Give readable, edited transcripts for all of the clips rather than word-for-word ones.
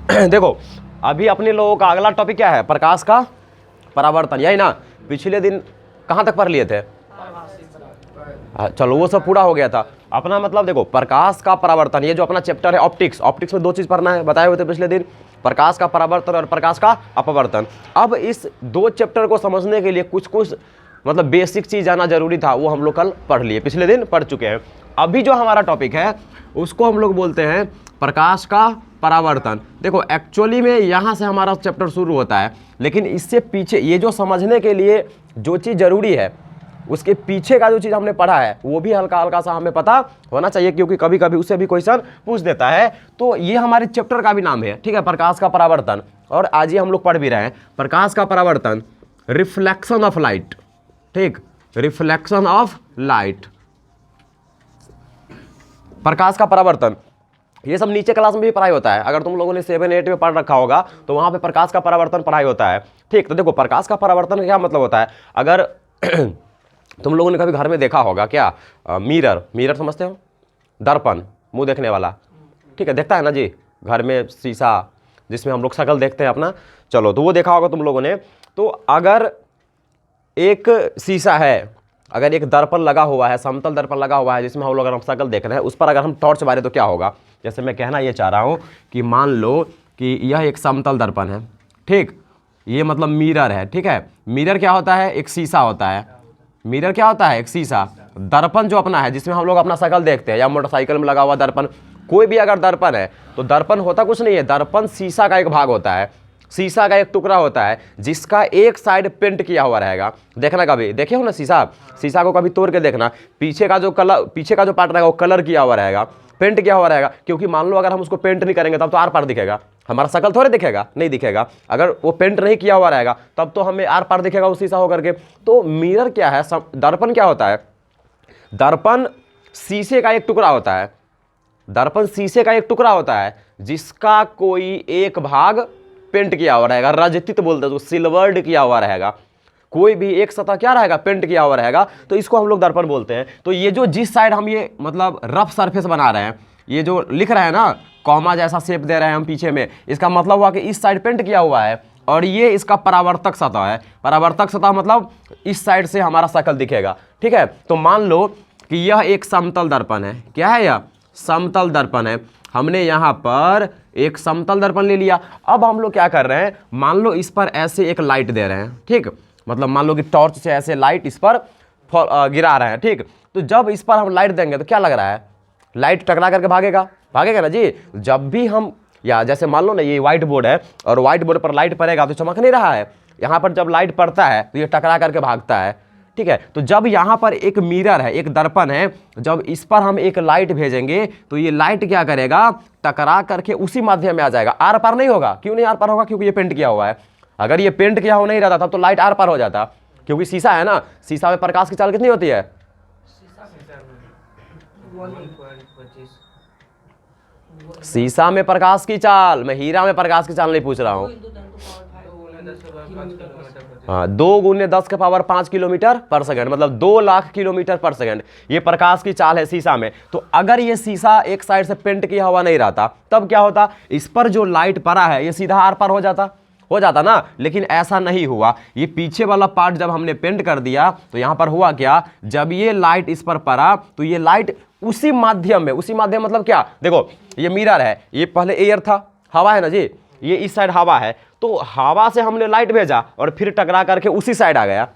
देखो अभी अपने लोगों का अगला टॉपिक क्या है, प्रकाश का परावर्तन, यही ना। पिछले दिन कहाँ तक पढ़ लिए थे? चलो वो सब पूरा हो गया था अपना। मतलब देखो प्रकाश का परावर्तन, ये जो अपना चैप्टर है ऑप्टिक्स, ऑप्टिक्स में दो चीज पढ़ना है, बताए हुए थे पिछले दिन, प्रकाश का परावर्तन और प्रकाश का अपवर्तन। अब इस दो चैप्टर को समझने के लिए कुछ कुछ मतलब बेसिक चीज आना जरूरी था, वो हम लोग कल पढ़ लिए, पिछले दिन पढ़ चुके हैं। अभी जो हमारा टॉपिक है उसको हम लोग बोलते हैं प्रकाश का परावर्तन। देखो एक्चुअली में यहाँ से हमारा चैप्टर शुरू होता है, लेकिन इससे पीछे ये जो समझने के लिए जो चीज़ जरूरी है उसके पीछे का जो चीज़ हमने पढ़ा है वो भी हल्का हल्का सा हमें पता होना चाहिए, क्योंकि कभी कभी उससे भी क्वेश्चन पूछ देता है। तो ये हमारे चैप्टर का भी नाम है, ठीक है, प्रकाश का परावर्तन। और आज ही हम लोग पढ़ भी रहे हैं प्रकाश का परावर्तन, रिफ्लेक्शन ऑफ लाइट, ठीक, रिफ्लेक्शन ऑफ लाइट, प्रकाश का परावर्तन। ये सब नीचे क्लास में भी पढ़ाई होता है, अगर तुम लोगों ने 7, 8 में पढ़ रखा होगा तो वहाँ पे प्रकाश का परावर्तन पढ़ाई होता है, ठीक। तो देखो प्रकाश का परावर्तन क्या मतलब होता है, अगर तुम लोगों ने कभी घर में देखा होगा क्या, मिरर, मिरर समझते हो, दर्पण, मुंह देखने वाला, ठीक है, देखता है ना जी, घर में शीशा जिसमें हम लोग शक्ल देखते हैं अपना, चलो तो वो देखा होगा तुम लोगों ने। तो अगर एक शीशा है, अगर एक दर्पण लगा हुआ है, समतल दर्पण लगा हुआ है जिसमें हम लोग अगर हम शक्ल देख रहे हैं, उस पर अगर हम टॉर्च मारे तो क्या होगा। जैसे मैं कहना ये चाह रहा हूँ कि मान लो कि यह एक समतल दर्पण है, ठीक, ये मतलब मिरर है, ठीक है। मिरर क्या होता है, एक शीशा होता है। मिरर क्या होता है, एक शीशा। दर्पण जो अपना है जिसमें हम लोग अपना शक्ल देखते हैं, या मोटरसाइकिल में लगा हुआ दर्पण, कोई भी अगर दर्पण है तो दर्पण होता कुछ नहीं है, दर्पण शीशा का एक भाग होता है, शीशा का एक टुकड़ा होता है जिसका एक साइड पेंट किया हुआ रहेगा। देखना कभी देखे हो ना शीशा, शीशा को कभी तोड़ के देखना, पीछे का जो कलर, पीछे का जो पार्ट रहेगा वो कलर किया हुआ रहेगा, पेंट किया हुआ रहेगा। क्योंकि मान लो अगर हम उसको पेंट नहीं करेंगे तब तो आर पार दिखेगा, हमारा शक्ल थोड़े दिखेगा, नहीं दिखेगा। अगर वो पेंट नहीं किया हुआ रहेगा तब तो हमें आर पार दिखेगा वो शीशा होकर के। तो मिरर क्या है, दर्पण क्या होता है, दर्पण शीशे का एक टुकड़ा होता है, दर्पण शीशे का एक टुकड़ा होता है जिसका कोई एक भाग पेंट किया हुआ रहेगा, रजतित बोलते हैं उसको, सिल्वर्ड किया हुआ रहेगा, कोई भी एक सतह क्या रहेगा, पेंट किया हुआ रहेगा, तो इसको हम लोग दर्पण बोलते हैं। तो ये जो जिस साइड हम ये मतलब रफ सरफेस बना रहे हैं, ये जो लिख रहे हैं ना, कॉमा जैसा शेप दे रहे हैं हम पीछे में, इसका मतलब हुआ कि इस साइड पेंट किया हुआ है और ये इसका परावर्तक सतह है। परावर्तक सतह मतलब इस साइड से हमारा शक्ल दिखेगा, ठीक है। तो मान लो कि यह एक समतल दर्पण है, क्या है यह, समतल दर्पण है। हमने यहाँ पर एक समतल दर्पण ले लिया। अब हम लोग क्या कर रहे हैं, मान लो इस पर ऐसे एक लाइट दे रहे हैं, ठीक, मतलब मान लो कि टॉर्च से ऐसे लाइट इस पर गिरा रहे हैं, ठीक। तो जब इस पर हम लाइट देंगे तो क्या लग रहा है, लाइट टकरा करके भागेगा, भागेगा ना जी। जब भी हम, या जैसे मान लो ना ये व्हाइट बोर्ड है और व्हाइट बोर्ड पर लाइट पड़ेगा तो चमक नहीं रहा है, यहाँ पर जब लाइट पड़ता है तो ये टकरा करके भागता है, ठीक है। तो जब यहाँ पर एक मिरर है, एक दर्पण है, जब इस पर हम एक लाइट भेजेंगे तो ये लाइट क्या करेगा, टकरा करके उसी माध्यम में आ जाएगा, आर पार नहीं होगा। क्यों नहीं आर पार होगा, क्योंकि ये पेंट किया हुआ है। अगर ये पेंट किया हुआ नहीं रहता तब तो लाइट आर पार हो जाता, क्योंकि शीशा है ना, शीशा में प्रकाश की चाल कितनी होती है, शीशा में प्रकाश की चाल, मैं हीरा में प्रकाश की चाल नहीं पूछ रहा हूँ। हाँ, 2 × 10⁵ किलोमीटर पर सेकंड, मतलब 2 लाख किलोमीटर पर सेकंड, ये प्रकाश की चाल है शीशा में। तो अगर ये शीशा एक साइड से पेंट किया हुआ नहीं रहता तब क्या होता, इस पर जो लाइट पड़ा है ये सीधा आर पार हो जाता ना। लेकिन ऐसा नहीं हुआ, ये पीछे वाला पार्ट जब हमने पेंट कर दिया तो यहाँ पर हुआ क्या, जब ये लाइट इस पर पड़ा तो ये लाइट उसी माध्यम में, उसी माध्यम मतलब क्या, देखो ये मिरर है, ये पहले एयर था, हवा है ना जी, ये इस साइड हवा है, तो हवा से हमने लाइट भेजा और फिर टकरा करके उसी साइड आ गया,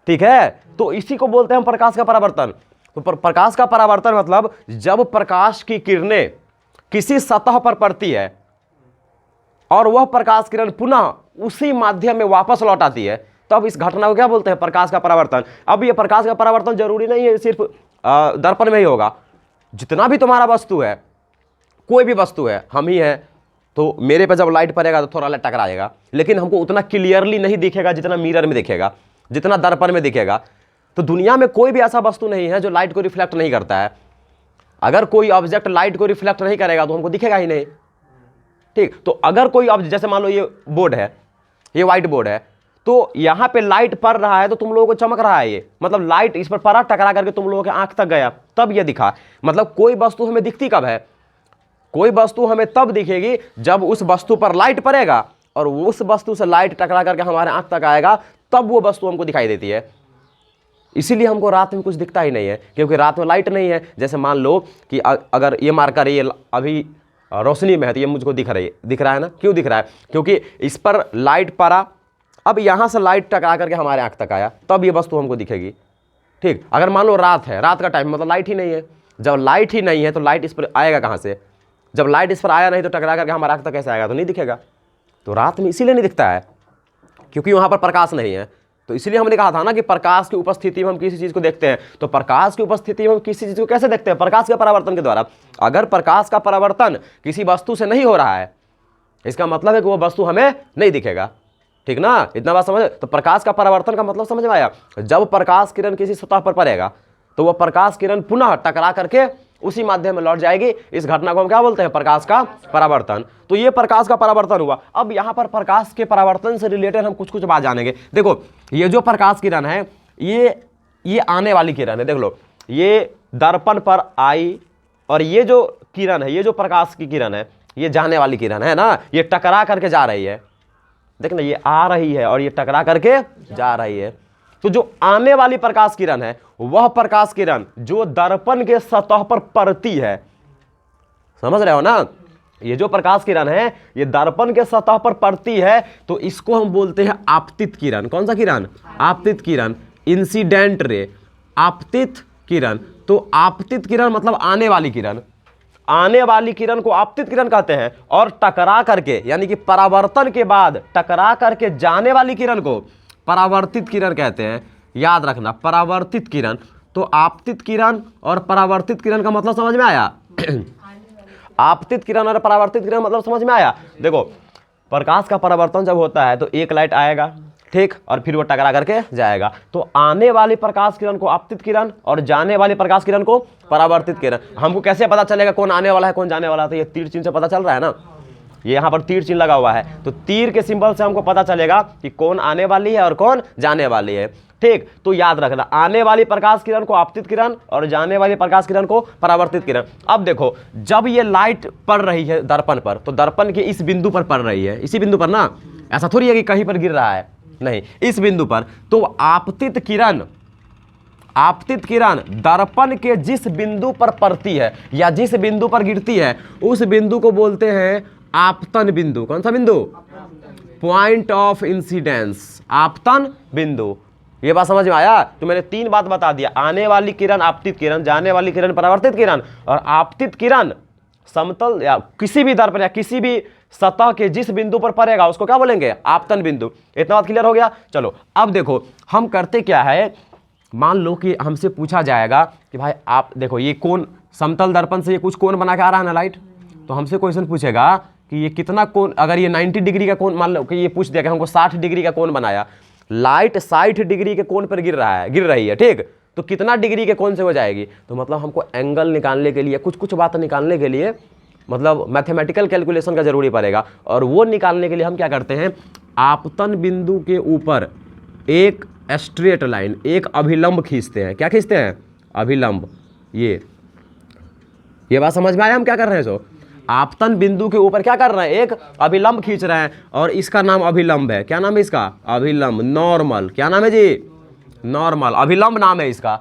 ठीक है। तो इसी को बोलते हैं हम प्रकाश का परावर्तन। तो प्रकाश का परावर्तन मतलब जब प्रकाश की किरणें किसी सतह पर पड़ती है और वह प्रकाश किरण पुनः उसी माध्यम में वापस लौट आती है, तब इस घटना को क्या बोलते हैं, प्रकाश का परावर्तन। अब ये प्रकाश का परावर्तन जरूरी नहीं है सिर्फ दर्पण में ही होगा, जितना भी तुम्हारा वस्तु है, कोई भी वस्तु है, हम ही है, तो मेरे पे जब लाइट पड़ेगा तो थोड़ा लाइट टकराएगा, लेकिन हमको उतना क्लियरली नहीं दिखेगा जितना मिरर में दिखेगा, जितना दर्पण में दिखेगा। तो दुनिया में कोई भी ऐसा वस्तु नहीं है जो लाइट को रिफ्लेक्ट नहीं करता है। अगर कोई ऑब्जेक्ट लाइट को रिफ्लेक्ट नहीं करेगा तो हमको दिखेगा ही नहीं, ठीक। तो अगर कोई ऑब्जेक्ट, जैसे मान लो ये बोर्ड है, ये व्हाइट बोर्ड है, तो यहाँ पे लाइट पड़ रहा है तो तुम लोगों को चमक रहा है, ये मतलब लाइट इस पर पड़ा, टकरा करके तुम लोगों के आंख तक गया, तब ये दिखा। मतलब कोई वस्तु हमें दिखती कब है, कोई वस्तु हमें तब दिखेगी जब उस वस्तु पर लाइट पड़ेगा और उस वस्तु से लाइट टकरा करके हमारे आंख तक आएगा, तब वो वस्तु हमको दिखाई देती है। इसीलिए हमको रात में कुछ दिखता ही नहीं है, क्योंकि रात में लाइट नहीं है। जैसे मान लो कि अगर ये मार्कर ये अभी रोशनी में है तो ये मुझको दिख रहा है ना। क्यों दिख रहा है? क्योंकि इस पर लाइट पड़ा, अब यहाँ से लाइट टकरा करके हमारे आंख तक आया, तब ये वस्तु हमको दिखेगी। ठीक, अगर मान लो रात है, रात का टाइम मतलब लाइट ही नहीं है। जब लाइट ही नहीं है तो लाइट इस पर आएगा कहाँ से? जब लाइट इस पर आया नहीं तो टकरा करके हमारे आंख तक कैसे आएगा? तो नहीं दिखेगा। तो रात में इसीलिए नहीं दिखता है क्योंकि वहाँ पर प्रकाश नहीं है। तो इसलिए हमने कहा था ना कि प्रकाश की उपस्थिति में हम किसी चीज़ को देखते हैं। तो प्रकाश की उपस्थिति में हम किसी चीज़ को कैसे देखते हैं? प्रकाश के परावर्तन के द्वारा। अगर प्रकाश का परावर्तन किसी वस्तु से नहीं हो रहा है, इसका मतलब है कि वो वस्तु हमें नहीं दिखेगा। ठीक ना, इतना बात समझ? तो प्रकाश का परावर्तन का मतलब समझ में आया? जब प्रकाश किरण किसी सतह पर पड़ेगा तो वह प्रकाश किरण पुनः टकरा करके उसी माध्यम में लौट जाएगी। इस घटना को हम क्या बोलते हैं? प्रकाश का परावर्तन। तो ये प्रकाश का परावर्तन हुआ। अब यहाँ पर प्रकाश के परावर्तन से रिलेटेड हम कुछ बात जानेंगे। देखो, ये जो प्रकाश किरण है ये आने वाली किरण है। देख लो, ये दर्पण पर आई और ये जो किरण है, ये जो प्रकाश की किरण है, ये जाने वाली किरण है ना। ये टकरा करके जा रही है, देख ना, ये आ रही है और ये टकरा करके जा रही है। तो जो आने वाली प्रकाश किरण है वह प्रकाश किरण जो दर्पण के सतह पर पड़ती है, समझ रहे हो ना? ये जो प्रकाश किरण है ये दर्पण के सतह पर पड़ती है, तो इसको हम बोलते हैं आपतित किरण। कौन सा किरण? आपतित किरण, इंसिडेंट रे, आपतित किरण। तो आपतित किरण मतलब आने वाली किरण। आने वाली किरण को आपतित किरण कहते हैं। और टकरा करके यानी कि परावर्तन के बाद टकरा करके जाने वाली किरण को परावर्तित किरण कहते हैं। याद रखना, परावर्तित किरण। तो आपतित किरण और परावर्तित किरण का मतलब समझ में आया? आपतित किरण और परावर्तित किरण मतलब समझ में आया? देखो, प्रकाश का परावर्तन जब होता है तो एक लाइट आएगा, ठीक, और फिर वो टकरा करके जाएगा। तो आने वाली प्रकाश किरण को आपतित किरण और जाने वाली प्रकाश किरण को परावर्तित किरण। हमको कैसे पता चलेगा कौन आने वाला है कौन जाने वाला है? तो ये तीर चिन्ह से पता चल रहा है ना। ये यहाँ पर तीर चिन्ह लगा हुआ है, तो तीर के सिंबल से हमको पता चलेगा कि कौन आने वाली है और कौन जाने वाली है। ठीक, तो याद रखना, आने वाली प्रकाश किरण को आपतित किरण और जाने वाली प्रकाश किरण को परावर्तित किरण। अब देखो, जब ये लाइट पड़ रही है दर्पण पर, तो दर्पण के इस बिंदु पर पड़ रही है, इसी बिंदु पर ना, ऐसा थोड़ी है कि कहीं पर गिर रहा है, नहीं, इस बिंदु पर। तो आपतित किरण दर्पण के जिस बिंदु पर पड़ती है या जिस बिंदु पर गिरती है उस बिंदु को बोलते हैं आपतन बिंदु। कौन सा बिंदु? पॉइंट ऑफ इंसिडेंस, आपतन बिंदु। ये बात समझ में आया? तो मैंने 3 बात बता दिया, आने वाली किरण आपतित किरण, जाने वाली किरण परावर्तित किरण, और आपतित किरण समतल या किसी भी दर्पण या किसी भी सतह के जिस बिंदु पर पड़ेगा उसको क्या बोलेंगे? आपतन बिंदु। इतना बात क्लियर हो गया? चलो अब देखो, हम करते क्या है, मान लो कि हमसे पूछा जाएगा कि भाई आप देखो, ये कोण समतल दर्पण से ये कुछ कोण बना के आ रहा है ना लाइट, तो हमसे क्वेश्चन पूछेगा कि ये कितना कोण, अगर ये 90 डिग्री का कोण, मान लो कि ये पूछ दिया कि हमको 60 डिग्री का कोण बनाया, लाइट 60 डिग्री के कोण पर गिर रही है, ठीक, तो कितना डिग्री के कोण से हो जाएगी? तो मतलब हमको एंगल निकालने के लिए, कुछ बात निकालने के लिए मतलब मैथमेटिकल कैलकुलेशन का जरूरी पड़ेगा। और वो निकालने के लिए हम क्या करते हैं, आपतन बिंदु के ऊपर एक स्ट्रेट लाइन, एक अभिलंब खींचते हैं। क्या खींचते हैं? अभिलंब। ये बात समझ में आया हम क्या कर रहे हैं? सो आपतन बिंदु के ऊपर क्या कर रहे हैं? एक अभिलंब खींच रहे हैं, और इसका नाम अभिलंब है। क्या नाम है इसका? अभिलंब, नॉर्मल। क्या नाम है जी? नॉर्मल, अभिलंब नाम है इसका।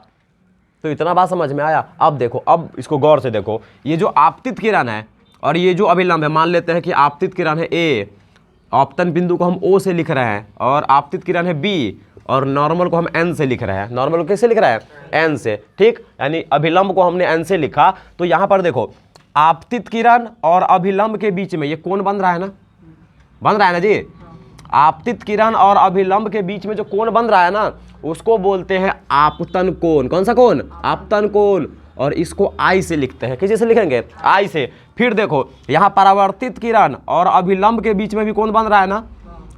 तो इतना बात समझ में आया? अब देखो, अब इसको गौर से देखो, ये जो आपतित किरण है और ये जो अभिलंब है, मान लेते हैं कि आपतित किरण है ए, आपतन बिंदु को हम ओ से लिख रहे हैं, और आपतित किरण है बी, और नॉर्मल को हम एन से लिख रहे हैं। नॉर्मल को कैसे लिख रहे हैं? एन से, ठीक, यानी अभिलंब को हमने एन से लिखा। तो यहाँ पर देखो, आपतित किरण और अभिलंब के बीच में ये कोण बन रहा है ना, बन रहा है ना जी? आपतित किरण और अभिलंब के बीच में जो कोण बन रहा है ना, उसको बोलते हैं आपतन कोण। कौन सा कोण? आपतन कोण। और इसको आई से लिखते हैं। किसी से लिखेंगे? आई से। फिर देखो, यहाँ परावर्तित किरण और अभिलंब के बीच में भी कोण बन रहा है ना,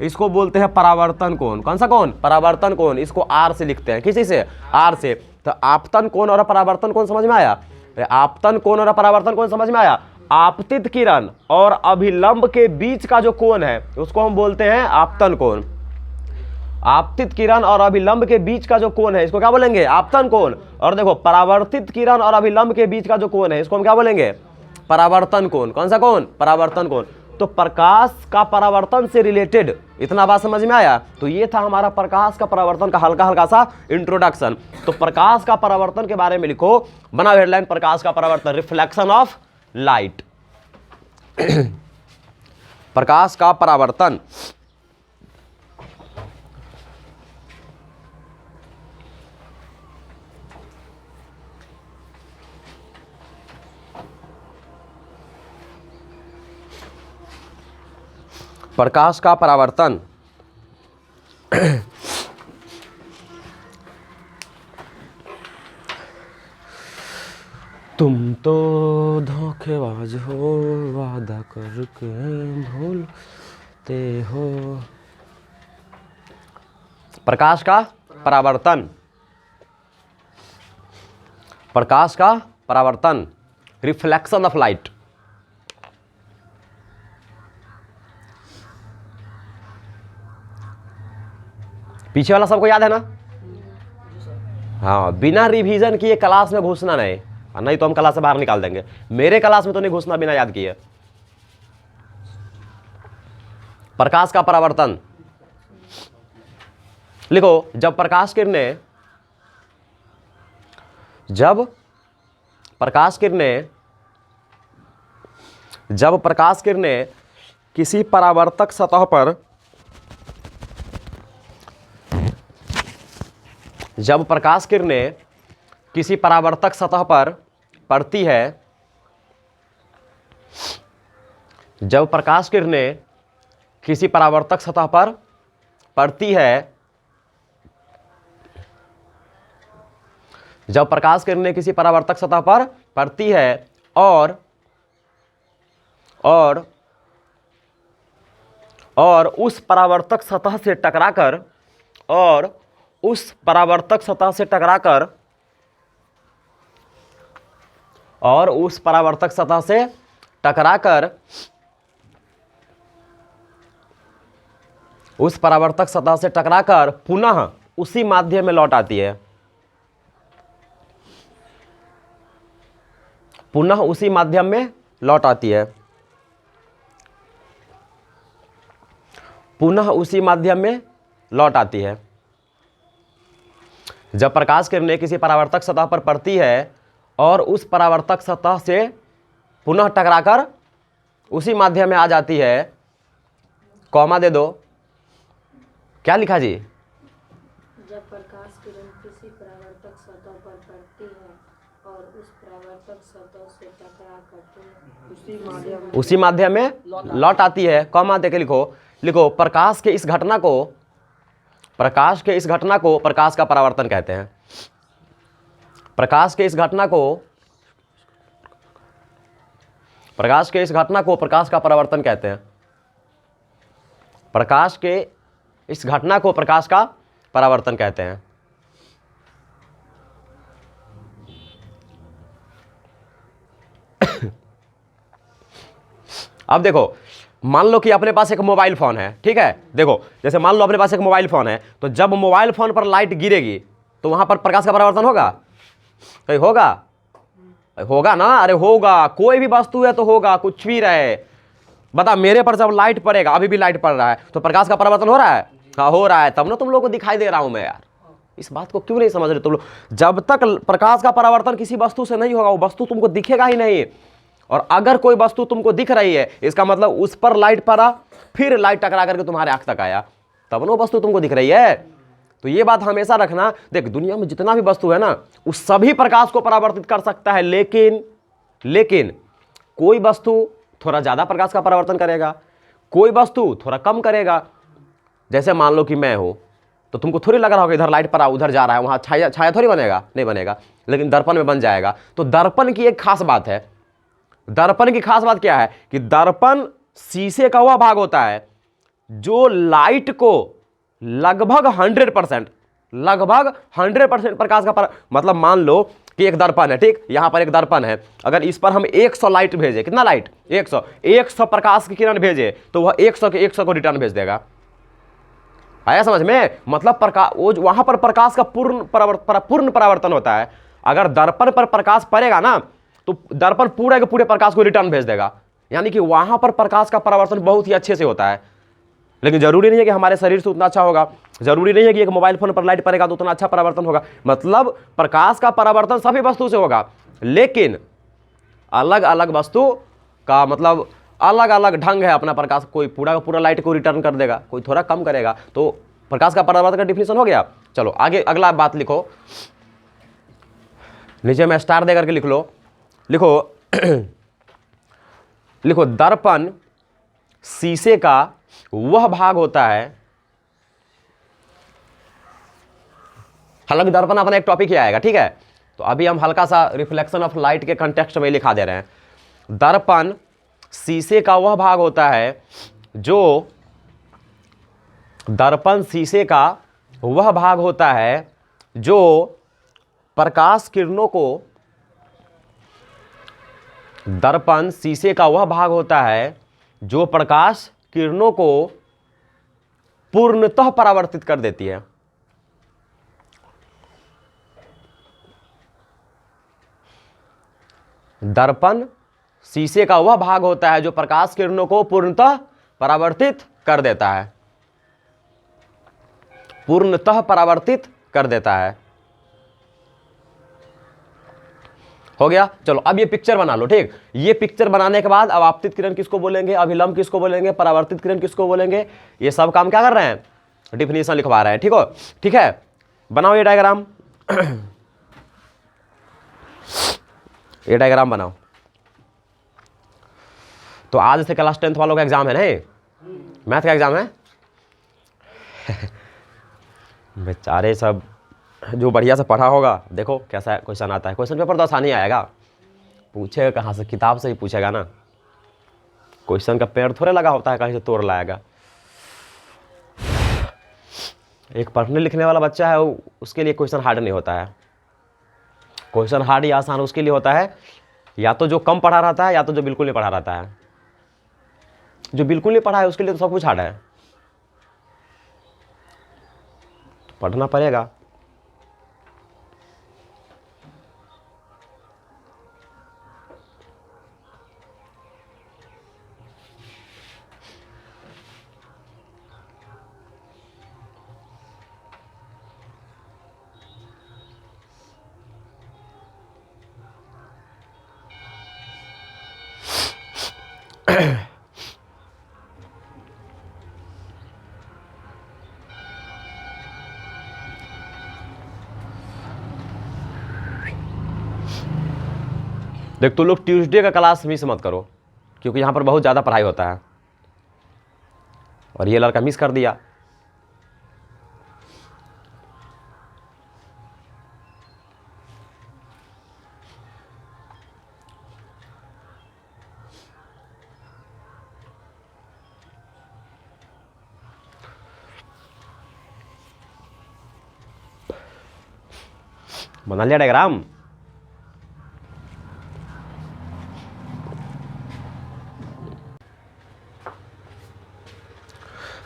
इसको बोलते हैं परावर्तन कोण। कौन सा कोण? परावर्तन कोण। इसको आर से लिखते हैं। किसी से? आर से। तो आपतन कोण और परावर्तन कोण समझ में आया? आपतन कोण और परावर्तन कोण समझ में आया? आपतित किरण और अभिलंब के बीच का जो कोण है उसको हम बोलते हैं आपतन कोण। आपतित किरण और अभिलंब के बीच का जो कोण है इसको क्या बोलेंगे? आपतन कोण। और देखो, परावर्तित किरण और अभिलंब के बीच का जो कोण है इसको हम क्या बोलेंगे? परावर्तन कोण। कौन सा कोण? परावर्तन कोण। तो प्रकाश का परावर्तन से रिलेटेड इतना बात समझ में आया। तो ये था हमारा प्रकाश का परावर्तन का हल्का हल्का सा इंट्रोडक्शन। तो प्रकाश का परावर्तन के बारे में लिखो, बनाओ हेडलाइन, प्रकाश का परावर्तन, रिफ्लेक्शन ऑफ लाइट। प्रकाश का परावर्तन। प्रकाश का परावर्तन। तुम तो धोखेबाज हो, वादा करके भूलते हो। प्रकाश का परावर्तन, प्रकाश का परावर्तन, रिफ्लेक्शन ऑफ लाइट। पीछे वाला सबको याद है ना? हाँ, बिना रिवीजन किए क्लास में घुसना नहीं, नहीं तो हम क्लास से बाहर निकाल देंगे। मेरे क्लास में तो नहीं घुसना बिना याद किए। प्रकाश का परावर्तन लिखो, जब प्रकाश किरणें किसी परावर्तक सतह पर, जब प्रकाश किरणें किसी परावर्तक सतह पर पड़ती है, जब प्रकाश किरणें किसी परावर्तक सतह पर पड़ती है, जब प्रकाश किरणें किसी परावर्तक सतह पर पड़ती है और उस परावर्तक सतह से टकराकर, उस परावर्तक सतह से टकराकर पुनः उसी माध्यम में लौट आती है, पुनः उसी माध्यम में लौट आती है, पुनः उसी माध्यम में लौट आती है। जब प्रकाश किरणें किसी परावर्तक सतह पर पड़ती है और उस परावर्तक सतह से पुनः टकराकर उसी माध्यम में आ जाती है, कॉमा दे दो। क्या लिखा जी? जब प्रकाश किरण किसी परावर्तक सतह पर पड़ती है और उस परावर्तक सतह से टकराकर उसी माध्यम में लौट आती है, कॉमा दे के लिखो प्रकाश के इस घटना को प्रकाश का परावर्तन कहते हैं। प्रकाश के इस घटना को प्रकाश का परावर्तन कहते हैं। प्रकाश के इस घटना को प्रकाश का परावर्तन कहते हैं। अब देखो, मान लो कि अपने पास एक मोबाइल फोन है, ठीक है। देखो, जैसे मान लो अपने पास एक मोबाइल फोन है, तो जब मोबाइल फोन पर लाइट गिरेगी तो वहां पर प्रकाश का परावर्तन होगा? कहीं होगा ना? अरे होगा, कोई भी वस्तु है तो होगा, कुछ भी रहे। बता, मेरे पर जब लाइट पड़ेगा, अभी भी लाइट पड़ रहा है, तो प्रकाश का परावर्तन हो रहा है? हाँ, हो रहा है। तब ना तुम लोगों को दिखाई दे रहा हूं मैं यार। इस बात को क्यों नहीं समझ रहे तुम लोग? जब तक प्रकाश का परावर्तन किसी वस्तु से नहीं होगा, वो वस्तु तुमको दिखेगा ही नहीं। और अगर कोई वस्तु तुमको दिख रही है, इसका मतलब उस पर लाइट पड़ा, फिर लाइट टकरा करके तुम्हारे आंख तक आया, तब ना वस्तु तुमको दिख रही है। तो ये बात हमेशा रखना। देख, दुनिया में जितना भी वस्तु है ना, उस सभी प्रकाश को परावर्तित कर सकता है, लेकिन कोई वस्तु थोड़ा ज्यादा प्रकाश का परावर्तन करेगा, कोई वस्तु थोड़ा कम करेगा। जैसे मान लो कि मैं हूं, तो तुमको थोड़ी लग रहा होगा इधर लाइट पड़ा, उधर जा रहा है, वहां छाया थोड़ी बनेगा, नहीं बनेगा, लेकिन दर्पण में बन जाएगा। तो दर्पण की एक खास बात है। दर्पण की खास बात क्या है कि दर्पण शीशे का वह भाग होता है जो लाइट को लगभग 100% प्रकाश का मतलब मान लो कि एक दर्पण है, ठीक, यहां पर एक दर्पण है। अगर इस पर हम 100 लाइट भेजे, कितना लाइट? 100 प्रकाश की किरण भेजे, तो वह 100 के 100 को रिटर्न भेज देगा। आया समझ में? मतलब वहां पर प्रकाश का पूर्ण परावर्तन होता है। अगर दर्पण पर प्रकाश पड़ेगा ना, तो दर्पण पूरे के पूरे प्रकाश को रिटर्न भेज देगा। यानी कि वहां पर प्रकाश का परावर्तन बहुत ही अच्छे से होता है। लेकिन जरूरी नहीं है कि हमारे शरीर से उतना अच्छा होगा, जरूरी नहीं है कि एक मोबाइल फोन पर लाइट पड़ेगा तो उतना अच्छा परावर्तन होगा। मतलब प्रकाश का परावर्तन सभी वस्तु से होगा, लेकिन अलग अलग वस्तु का मतलब अलग अलग ढंग है अपना प्रकाश। कोई पूरा का पूरा लाइट को रिटर्न कर देगा, कोई थोड़ा कम करेगा। तो प्रकाश का परावर्तन का डिफिनेशन हो गया। चलो आगे अगला बात लिखो, नीचे में स्टार दे करके लिख लो। लिखो लिखो, दर्पण शीशे का वह भाग होता है, हालांकि दर्पण अपना एक टॉपिक ही आएगा, ठीक है। तो अभी हम हल्का सा रिफ्लेक्शन ऑफ लाइट के कंटेक्स्ट में लिखा दे रहे हैं। दर्पण शीशे का वह भाग होता है जो, दर्पण शीशे का वह भाग होता है जो प्रकाश किरणों को, दर्पण शीशे का वह भाग होता है जो प्रकाश किरणों को पूर्णतः परावर्तित कर देती है। दर्पण शीशे का वह भाग होता है जो प्रकाश किरणों को पूर्णतः परावर्तित कर देता है, पूर्णतः परावर्तित कर देता है। हो गया। चलो अब ये पिक्चर बना लो, ठीक। ये पिक्चर बनाने के बाद अब आपतित किरण किसको बोलेंगे, अभिलंब किसको बोलेंगे, परावर्तित किरण किसको बोलेंगे, ये सब काम क्या कर रहे हैं, डिफिनेशन लिखवा रहे हैं। ठीक हो, ठीक है। बनाओ ये डायग्राम ये डायग्राम बनाओ। तो आज से क्लास 10th वालों का एग्जाम है ना, मैथ का एग्जाम है। बेचारे सब जो बढ़िया से पढ़ा होगा, देखो कैसा क्वेश्चन आता है। क्वेश्चन पेपर तो आसानी आएगा, पूछेगा कहाँ से, किताब से ही पूछेगा ना। क्वेश्चन का पेड़ थोड़े लगा होता है कहीं से तोड़ लाएगा। एक पढ़ने लिखने वाला बच्चा है, उसके लिए क्वेश्चन हार्ड नहीं होता है। क्वेश्चन हार्ड या आसान उसके लिए होता है या तो जो कम पढ़ा रहता है या तो जो बिल्कुल नहीं पढ़ा रहता है। जो बिल्कुल नहीं पढ़ा है उसके लिए तो सब कुछ हार्ड है, पढ़ना पड़ेगा। देख तो लोग ट्यूसडे का क्लास मिस मत करो, क्योंकि यहाँ पर बहुत ज़्यादा पढ़ाई होता है। और ये लड़का मिस कर दिया। बना लिया डायग्राम।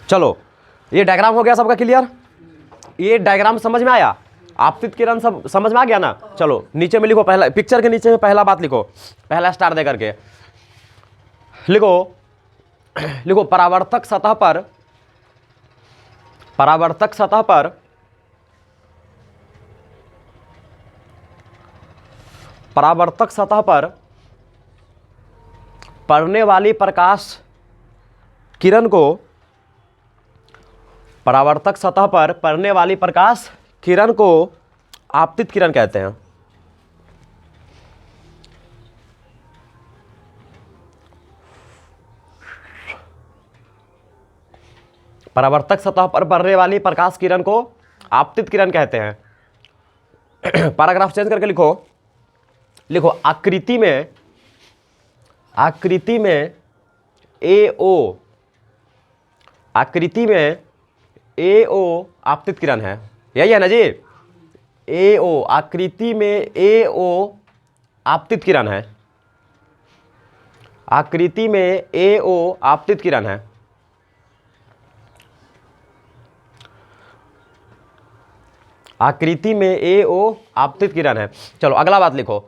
चलो ये डायग्राम हो गया सबका क्लियर। ये डायग्राम समझ में आया, आपतित किरण सब समझ में आ गया ना। चलो नीचे में लिखो, पहला पिक्चर के नीचे में पहला बात लिखो, पहला स्टार दे करके लिखो। लिखो, परावर्तक सतह पर, परावर्तक सतह पर परावर्तक सतह पर पड़ने वाली प्रकाश किरण को, परावर्तक सतह पर पड़ने वाली प्रकाश किरण को आपतित किरण कहते हैं। परावर्तक सतह पर पड़ने वाली प्रकाश किरण को आपतित किरण कहते हैं। पैराग्राफ चेंज करके लिखो। लिखो, आकृति में, आकृति में AO, आकृति में AO आपतित किरण है। यही है ना जी, AO, आकृति में AO आपतित किरण है। आकृति में AO आपतित किरण है। आकृति में AO आपतित किरण है। चलो अगला बात लिखो।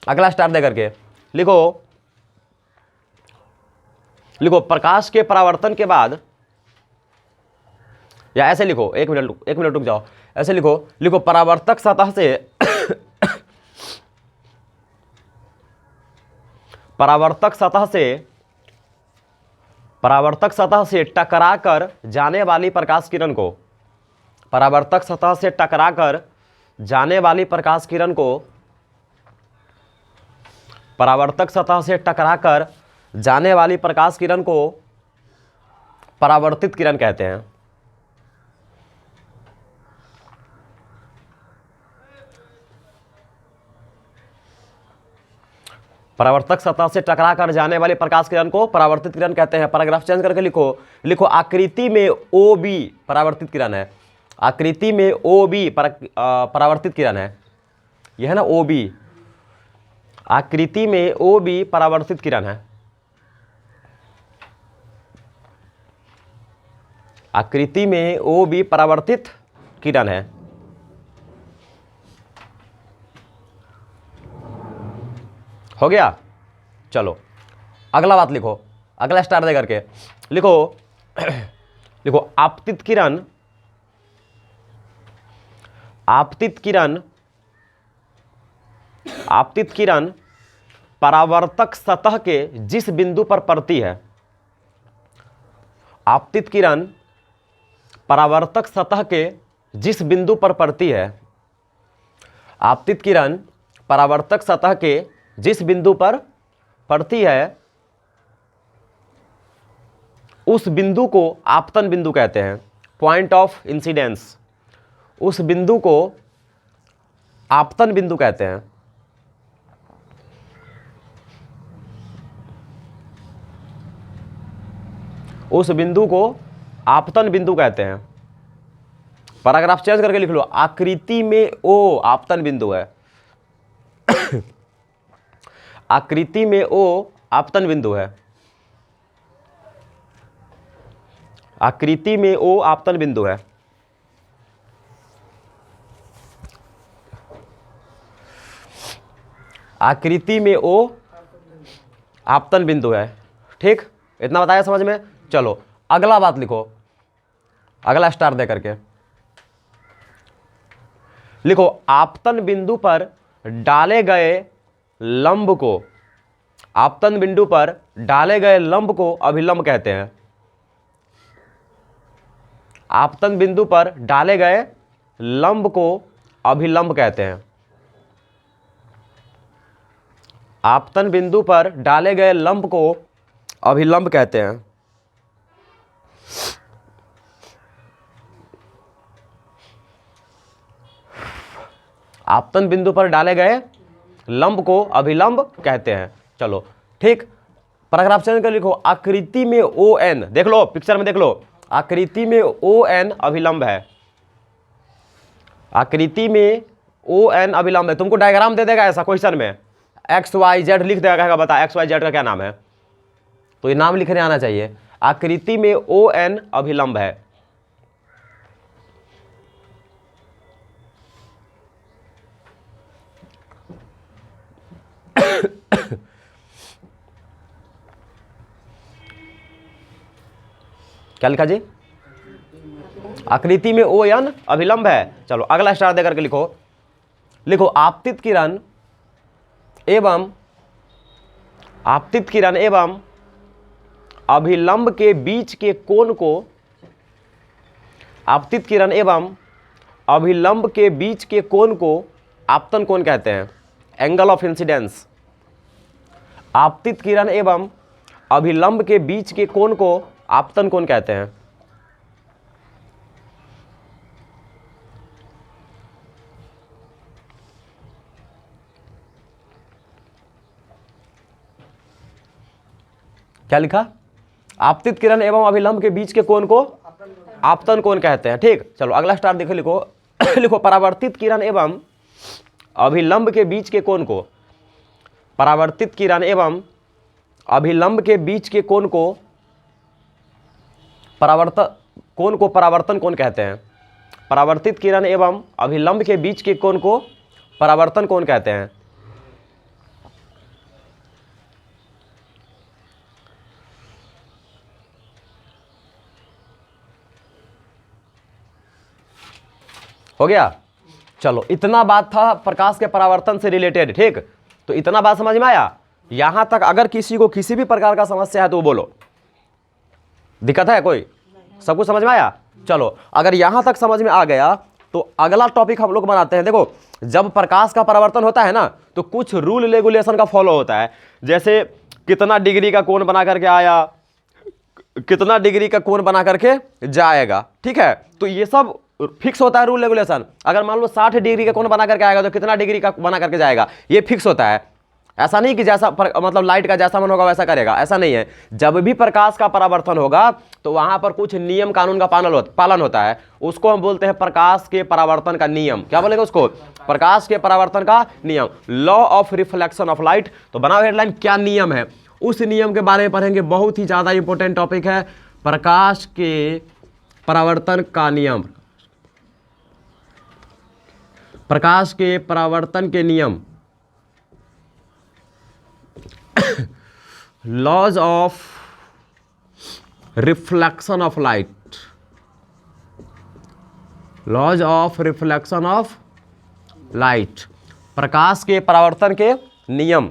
अगला स्टार दे करके लिखो, लिखो प्रकाश के परावर्तन के बाद, या ऐसे लिखो, एक मिनट रुक जाओ, ऐसे लिखो, लिखो परावर्तक सतह से परावर्तक सतह से टकराकर जाने वाली प्रकाश किरण को, परावर्तक सतह से टकराकर जाने वाली प्रकाश किरण को, परावर्तक सतह से टकराकर जाने वाली प्रकाश किरण को परावर्तित किरण कहते हैं। परावर्तक सतह से टकराकर जाने वाली प्रकाश किरण को परावर्तित किरण कहते हैं। पैराग्राफ चेंज करके लिखो, लिखो आकृति में ओ बी परावर्तित किरण है, आकृति में ओ बी परावर्तित किरण है, यह है ना ओ बी, आकृति में ओ बी परावर्तित किरण है, आकृति में ओ बी परावर्तित किरण है। हो गया, चलो अगला बात लिखो, अगला स्टार दे करके लिखो लिखो आपतित किरण, आपतित किरण, आपतित किरण परावर्तक सतह के जिस बिंदु पर पड़ती है, आपतित किरण परावर्तक सतह के जिस बिंदु पर पड़ती है, आपतित किरण परावर्तक सतह के जिस बिंदु पर पड़ती है उस बिंदु को आपतन बिंदु कहते हैं, पॉइंट ऑफ इंसिडेंस, उस बिंदु को आपतन बिंदु कहते हैं। उस बिंदु को आपतन बिंदु कहते हैं। पैराग्राफ चेंज करके लिख लो, आकृति में ओ आपतन बिंदु है आकृति में ओ आपतन बिंदु है, आकृति में ओ आपतन बिंदु है। आकृति में ओ आपतन बिंदु है। ठीक, इतना बताया समझ में। चलो अगला बात लिखो, अगला स्टार दे करके लिखो आपतन बिंदु पर डाले गए लंब को, आपतन बिंदु पर डाले गए लंब को अभिलंब कहते हैं। आपतन बिंदु पर डाले गए लंब को अभिलंब कहते हैं। आपतन बिंदु पर डाले गए लंब को अभिलंब कहते हैं। आपतन बिंदु पर डाले गए लंब को अभिलंब कहते हैं। चलो ठीक, पैराग्राफ चेंज कर लिखो, आकृति में ओ एन, देख लो पिक्चर में देख लो, आकृति में ओ एन अभिलंब है, आकृति में ओ एन अभिलंब है। तुमको डायग्राम दे देगा ऐसा क्वेश्चन में, एक्स वाई जेड लिख देगा, कहेगा बता एक्स वाई जेड का क्या नाम है, तो ये नाम लिखने आना चाहिए। आकृति में ओ एन अभिलंब है। क्या लिखा जी, आकृति में ओ एन अभिलंब है। चलो अगला स्टार देकर के लिखो, लिखो आपतित किरण एवं, आपतित किरण एवं अभिलंब के बीच के कोण को, आपतित किरण एवं अभिलंब के बीच के कोण को आपतन कोण कहते हैं, एंगल ऑफ इंसिडेंस। आपतित किरण एवं अभिलंब के बीच के कोण को आपतन कोण कहते हैं। क्या लिखा, आपतित किरण एवं अभिलंब के बीच के कोण को आपतन कोण कहते हैं। ठीक, चलो अगला स्टार देखो, लिखो लिखो परावर्तित किरण एवं अभिलंब के बीच के कोण को, परावर्तित किरण एवं अभिलंब के बीच के कोण को परावर्तन कोण कहते हैं। परावर्तित किरण एवं अभिलंब के बीच के कोण को परावर्तन कोण कहते हैं। हो गया। चलो इतना बात था प्रकाश के परावर्तन से रिलेटेड, ठीक। तो इतना बात समझ में आया। यहां तक अगर किसी को किसी भी प्रकार का समस्या है तो वो बोलो, दिक्कत है कोई? सब कुछ समझ में आया? चलो अगर यहां तक समझ में आ गया तो अगला टॉपिक हम लोग बनाते हैं। देखो जब प्रकाश का परावर्तन होता है ना तो कुछ रूल रेगुलेशन का फॉलो होता है, जैसे कितना डिग्री का कोण बना करके आया, कितना डिग्री का कोण बना करके जाएगा, ठीक है। तो ये सब फिक्स होता है रूल रेगुलेशन। अगर मान लो 60 डिग्री का कोण बना करके आएगा तो कितना डिग्री का बना करके जाएगा, ये फिक्स होता है। ऐसा नहीं कि जैसा मतलब लाइट का जैसा मन होगा वैसा करेगा, ऐसा नहीं है। जब भी प्रकाश का परावर्तन होगा तो वहां पर कुछ नियम कानून का पालन होता है, उसको हम बोलते हैं प्रकाश के परावर्तन का नियम। क्या बोलेगा उसको? प्रकाश के परावर्तन का नियम, law of reflection of light. तो बनाओ हेडलाइन, क्या नियम है, उस नियम के बारे में पढ़ेंगे। बहुत ही ज्यादा इंपॉर्टेंट टॉपिक है, प्रकाश के परावर्तन का नियम, प्रकाश के परावर्तन के नियम, laws of reflection of light, laws of reflection of light, प्रकाश के परावर्तन के नियम।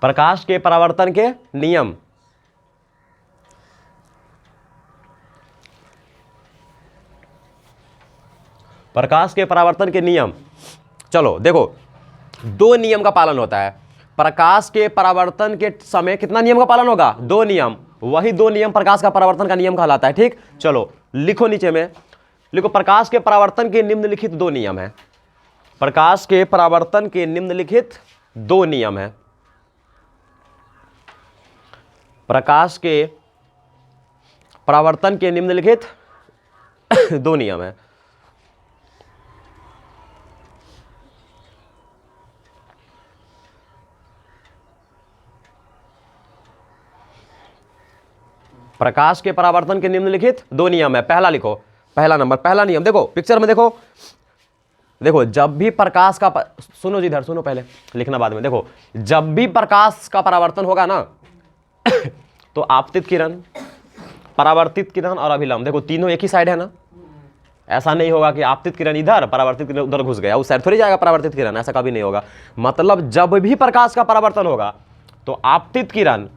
प्रकाश के परावर्तन के नियम, प्रकाश के परावर्तन के नियम। चलो देखो दो नियम का पालन होता है प्रकाश के परावर्तन के समय। कितना नियम का पालन होगा? 2 नियम। वही 2 नियम प्रकाश का परावर्तन का नियम कहलाता है, ठीक। चलो लिखो नीचे में, लिखो प्रकाश के परावर्तन के निम्नलिखित 2 नियम है। प्रकाश के परावर्तन के निम्नलिखित 2 नियम है। प्रकाश के परावर्तन के निम्नलिखित 2 नियम है। प्रकाश के परावर्तन के निम्नलिखित 2 नियम है। पहला लिखो, पहला नंबर, पहला नियम देखो, पिक्चर में देखो। देखो जब भी प्रकाश का सुनो जी, इधर सुनो, पहले लिखना बाद में। देखो जब भी प्रकाश का परावर्तन होगा ना तो आपतित किरण, परावर्तित किरण और अभिलंब, देखो तीनों एक ही साइड है ना। ऐसा नहीं होगा कि आपतित किरण इधर, परावर्तित किरण उधर घुस गया, उस साइड थोड़ी जाएगा परावर्तित किरण, ऐसा कभी नहीं होगा। मतलब जब भी प्रकाश का परावर्तन होगा तो आपतित किरण,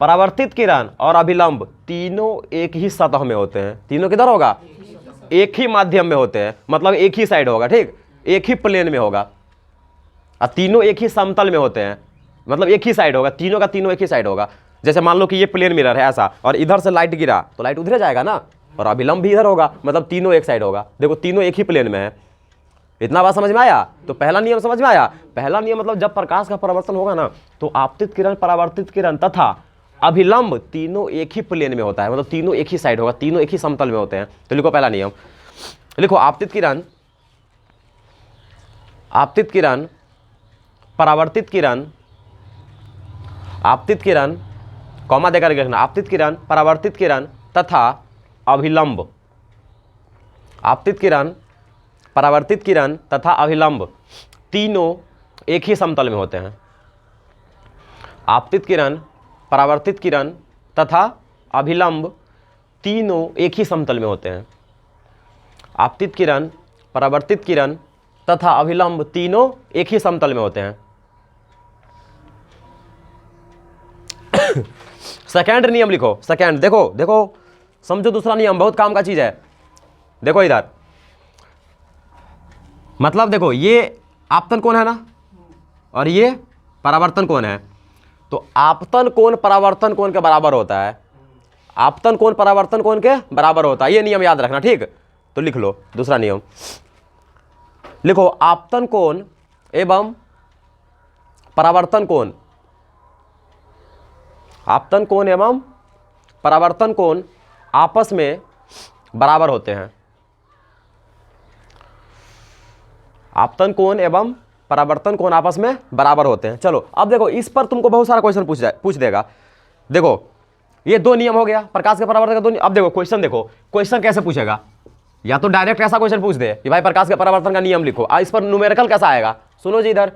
परावर्तित किरण और अभिलंब तीनों एक ही सतह में होते हैं। तीनों किधर होगा? एक ही माध्यम में होते हैं, मतलब एक ही साइड होगा, ठीक, एक ही प्लेन में होगा। और तीनों एक ही समतल में होते हैं, मतलब एक ही साइड होगा, तीनों का तीनों एक ही साइड होगा। जैसे मान लो कि ये प्लेन मिरर है ऐसा, और इधर से लाइट गिरा तो लाइट उधर जाएगा ना, और अभिलंब भी इधर होगा, मतलब तीनों एक साइड होगा। देखो तीनों एक ही प्लेन में है। इतना बात समझ में आया? तो पहला नियम समझ में आया। पहला नियम मतलब जब प्रकाश का परावर्तन होगा ना तो आपतित किरण, परावर्तित किरण तथा अभिलंब तीनों एक ही प्लेन में होता है, मतलब तीनों एक ही साइड होगा, तीनों एक ही समतल में होते हैं। तो लिखो पहला नियम, लिखो आपतित किरण, आपतित किरण, परावर्तित किरण, आपतित किरण, कॉमा देकर लिखना, आपतित किरण, परावर्तित किरण तथा अभिलंब, आपतित किरण, परावर्तित किरण तथा अभिलंब तीनों एक ही समतल में होते हैं। आपतित किरण, परावर्तित किरण तथा अभिलंब तीनों एक ही समतल में होते हैं। आपतित किरण, परावर्तित किरण तथा अभिलंब तीनों एक ही समतल में होते हैं। सेकेंड नियम लिखो, सेकेंड, देखो देखो समझो, दूसरा नियम बहुत काम का चीज है। देखो इधर, मतलब देखो ये आपतन कोण है ना, और ये परावर्तन कोण है। तो आपतन कोण परावर्तन कोण के बराबर होता है, आपतन कोण परावर्तन कोण के बराबर होता है, ये नियम याद रखना, ठीक। तो लिख लो दूसरा नियम, लिखो आपतन कोण एवं परावर्तन कोण, आपतन कोण एवं परावर्तन कोण आपस में बराबर होते हैं। आपतन कोण एवं परावर्तन कोण आपस में बराबर होते हैं। चलो अब देखो इस पर तुमको बहुत सारा क्वेश्चन पूछ देगा। देखो ये 2 नियम हो गया प्रकाश के परावर्तन का 2 नियम। अब देखो क्वेश्चन, देखो क्वेश्चन कैसे पूछेगा, या तो डायरेक्ट ऐसा क्वेश्चन पूछ दे कि भाई प्रकाश के परावर्तन का नियम लिखो, इस पर न्यूमेरिकल कैसा आएगा। सुनो जी, इधर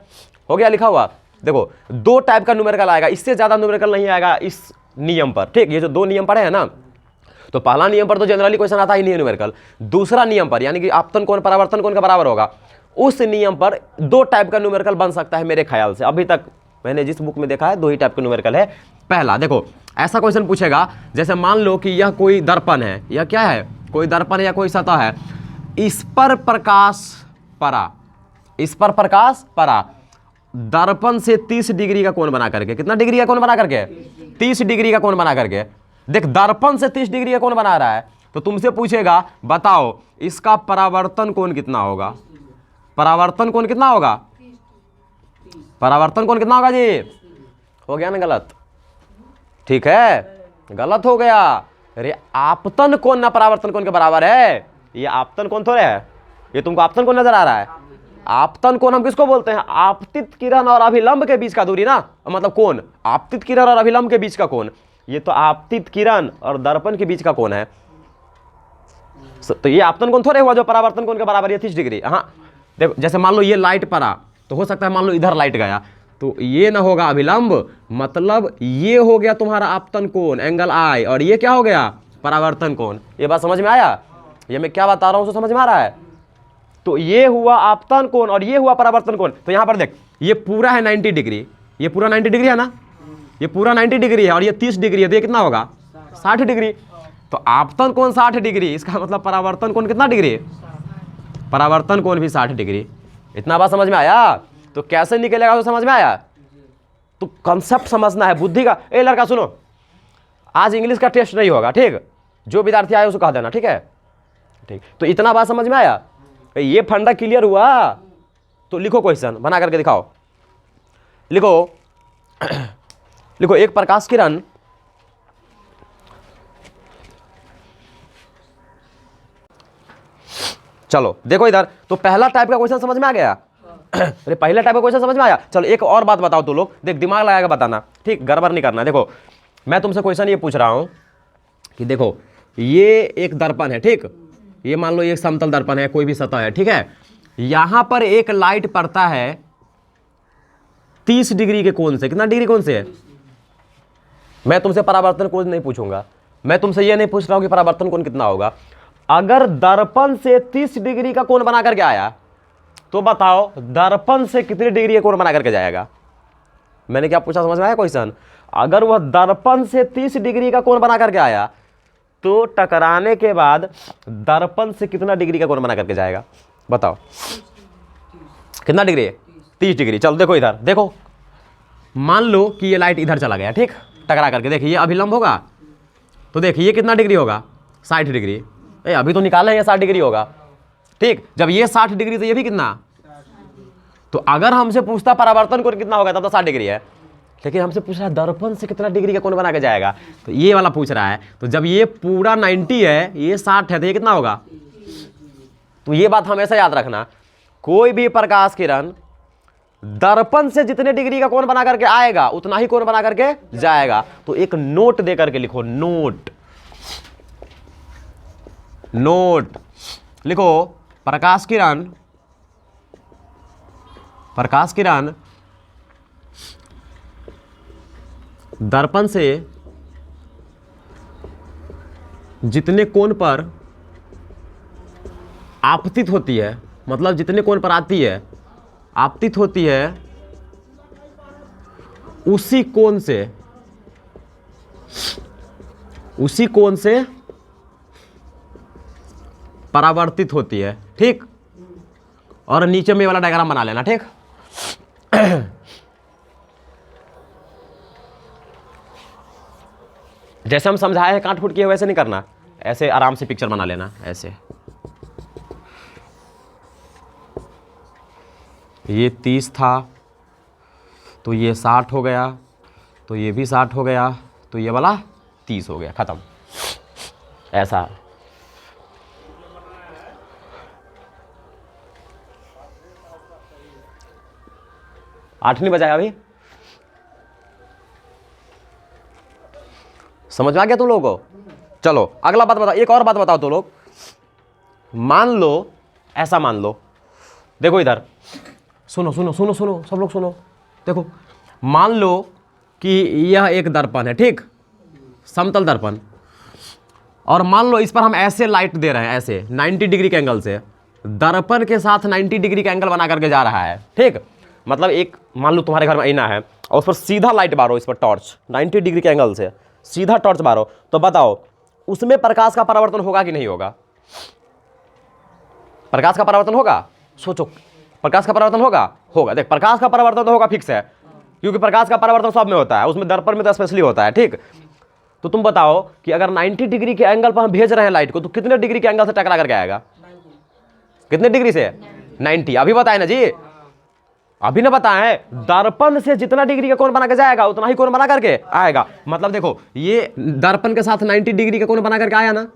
हो गया लिखा हुआ। देखो 2 टाइप का न्यूमेरिकल आएगा, इससे ज्यादा न्यूमेरिकल नहीं आएगा। इस नियम पर, ठीक। ये जो 2 नियम पढ़े हैं ना, तो पहला नियम पर तो जनरली क्वेश्चन आता ही नहीं है न्यूमेरिकल। दूसरा नियम पर यानी कि आपतन कोण परावर्तन कोण का बराबर होगा, उस नियम पर 2 टाइप का न्यूमेरिकल बन सकता है मेरे ख्याल से। अभी तक मैंने जिस बुक में देखा है 2 ही टाइप का न्यूमेरिकल है। पहला देखो, ऐसा क्वेश्चन पूछेगा जैसे मान लो कि यह कोई दर्पण है, यह क्या है, कोई दर्पण या कोई सतह है, इस पर प्रकाश पड़ा, इस पर प्रकाश पड़ा, दर्पण से 30 डिग्री का कोण बना करके, कितना डिग्री का कोण बना करके, 30 डिग्री का कोण बना करके। देख दर्पण से 30 डिग्री का कोण बना रहा है, तो तुमसे पूछेगा बताओ इसका परावर्तन कोण कितना होगा, परावर्तन कोण कितना होगा, परावर्तन कोण कितना होगा जी। हो गया ना गलत, ठीक है, गलत हो गया। अरे आपतन कोण ना परावर्तन कोण के बराबर है, ये आपतन कोण थोड़े है, ये तुमको आपतन कोण नजर आ रहा है। आपतन कोण हम किसको बोलते हैं, आपतित किरण और अभिलंब के बीच का दूरी ना, मतलब कोण, आपतित किरण और अभिलंब के बीच का कोण। ये तो आपतित किरण और दर्पण के बीच का कोण है, तो ये आपतन कोण थोड़े हुआ जो परावर्तन कोण के बराबर है 30 डिग्री। हाँ देखो, जैसे मान लो ये लाइट पड़ा, तो हो सकता है मान लो इधर लाइट गया, तो ये ना होगा अभिलंब, मतलब ये हो गया तुम्हारा आपतन कोण एंगल आई, और ये क्या हो गया, परावर्तन कोण। ये बात समझ में आया, ये मैं क्या बता रहा हूं समझ में आ रहा है। तो ये हुआ आपतन कोण और ये हुआ परावर्तन कोण। तो यहां पर देख, ये पूरा है 90 डिग्री, ये पूरा 90 डिग्री है ना, ये पूरा 90 डिग्री है, और ये 30 डिग्री है, तो ये कितना होगा 60 डिग्री। तो आपतन कोण 60 डिग्री, इसका मतलब परावर्तन कोण कितना डिग्री, परावर्तन कोण भी 60 डिग्री। इतना बात समझ में आया। तो कैसे निकलेगा तो समझ में आया, तो कंसेप्ट समझना है बुद्धि का। ए लड़का सुनो, आज इंग्लिश का टेस्ट नहीं होगा, ठीक, जो विद्यार्थी आए उसको कह देना, ठीक है, ठीक। तो इतना बात समझ में आया, ये फंडा क्लियर हुआ। तो लिखो क्वेश्चन बना करके दिखाओ, लिखो लिखो, एक प्रकाश किरण चलो देखो इधर, तो पहला टाइप का क्वेश्चन समझ में आ गया। अरे पहला टाइप का क्वेश्चन समझ में आया। चलो एक और बात बताओ तो लोग, देख दिमाग लगाकर बताना, ठीक, गड़बड़ नहीं करना। देखो मैं तुमसे क्वेश्चन ये पूछ रहा हूं कि देखो ये एक दर्पण है, ठीक, ये मान लो एक समतल दर्पण है, कोई भी सतह है, ठीक है, यहां पर एक लाइट पड़ता है 30 डिग्री के कोण से, कितना डिग्री कोण से है। मैं तुमसे परावर्तन कोण नहीं पूछूंगा, मैं तुमसे ये नहीं पूछ रहा हूं कि परावर्तन कोण कितना होगा। अगर दर्पण से 30 डिग्री का कोण बना करके आया, तो बताओ दर्पण से कितनी डिग्री का कोण बना करके जाएगा। मैंने क्या पूछा समझ में आया क्वेश्चन। अगर वह दर्पण से 30 डिग्री का कोण बना करके आया, तो टकराने के बाद दर्पण से कितना डिग्री का कोण बना करके जाएगा, बताओ कितना डिग्री, 30 डिग्री। चलो देखो इधर, देखो मान लो कि ये लाइट इधर चला गया, ठीक, टकरा करके, देखिए ये अभिलंब होगा, तो देखिए ये कितना डिग्री होगा, 60 डिग्री। अभी तो निकाले हैं, ये 60 डिग्री होगा, ठीक। जब ये 60 डिग्री तो ये भी कितना, तो अगर हमसे पूछता परावर्तन कोण कितना होगा, तब तो 60 डिग्री है, लेकिन हमसे पूछ रहा है दर्पण से कितना डिग्री का कोण बना के जाएगा, तो ये वाला पूछ रहा है। तो जब ये पूरा 90 है, ये 60 है, तो ये कितना होगा। तो ये बात हमेशा याद रखना, कोई भी प्रकाश किरण दर्पण से जितने डिग्री का कोण बना करके आएगा, उतना ही कोण बना करके जाएगा। तो एक नोट दे करके लिखो, नोट, नोट लिखो, प्रकाश किरण, प्रकाश किरण दर्पण से जितने कोण पर आपतित होती है, मतलब जितने कोण पर आती है, आपतित होती है, उसी कोण से परावर्तित होती है, ठीक। और नीचे में ये वाला डायग्राम बना लेना, ठीक। जैसे हम समझाए हैं काट फूट किए वैसे नहीं करना, ऐसे आराम से पिक्चर बना लेना, ऐसे। ये 30 था, तो ये 60 हो गया, तो ये भी 60 हो गया, तो ये वाला 30 हो गया, खत्म। ऐसा 8 नहीं बजाया अभी, समझ में आ गया तुम लोगों को। चलो अगला बात बताओ, एक और बात बताओ तो लोग। मान लो, ऐसा मान लो, देखो इधर, सुनो सुनो सुनो सुनो सब लोग सुनो। देखो मान लो कि यह एक दर्पण है, ठीक, समतल दर्पण, और मान लो इस पर हम ऐसे लाइट दे रहे हैं, ऐसे 90 डिग्री के एंगल से, दर्पण के साथ 90 डिग्री का एंगल बना करके जा रहा है, ठीक। मतलब एक मान लो तुम्हारे घर में आईना है और उस पर सीधा लाइट मारो, इस पर टॉर्च 90 डिग्री के एंगल से सीधा टॉर्च मारो, तो बताओ उसमें प्रकाश का परावर्तन होगा कि नहीं होगा? प्रकाश का परावर्तन होगा? सोचो, प्रकाश का परावर्तन होगा? होगा। देख, प्रकाश का परावर्तन तो होगा, फिक्स है, क्योंकि प्रकाश का परावर्तन सब में होता है, उसमें दर्पण में तो स्पेशली होता है, ठीक। तो तुम बताओ कि अगर 90 डिग्री के एंगल पर हम भेज रहे हैं लाइट को, तो कितने डिग्री के एंगल से टकरा करके आएगा? कितने डिग्री से? 90। अभी बताए ना जी, अभी ना बताएं, दर्पण से जितना डिग्री का कोण बना के जाएगा उतना ही कोण बना करके आएगा। मतलब देखो, ये दर्पण के साथ 90 डिग्री का कोण बना करके आया ना,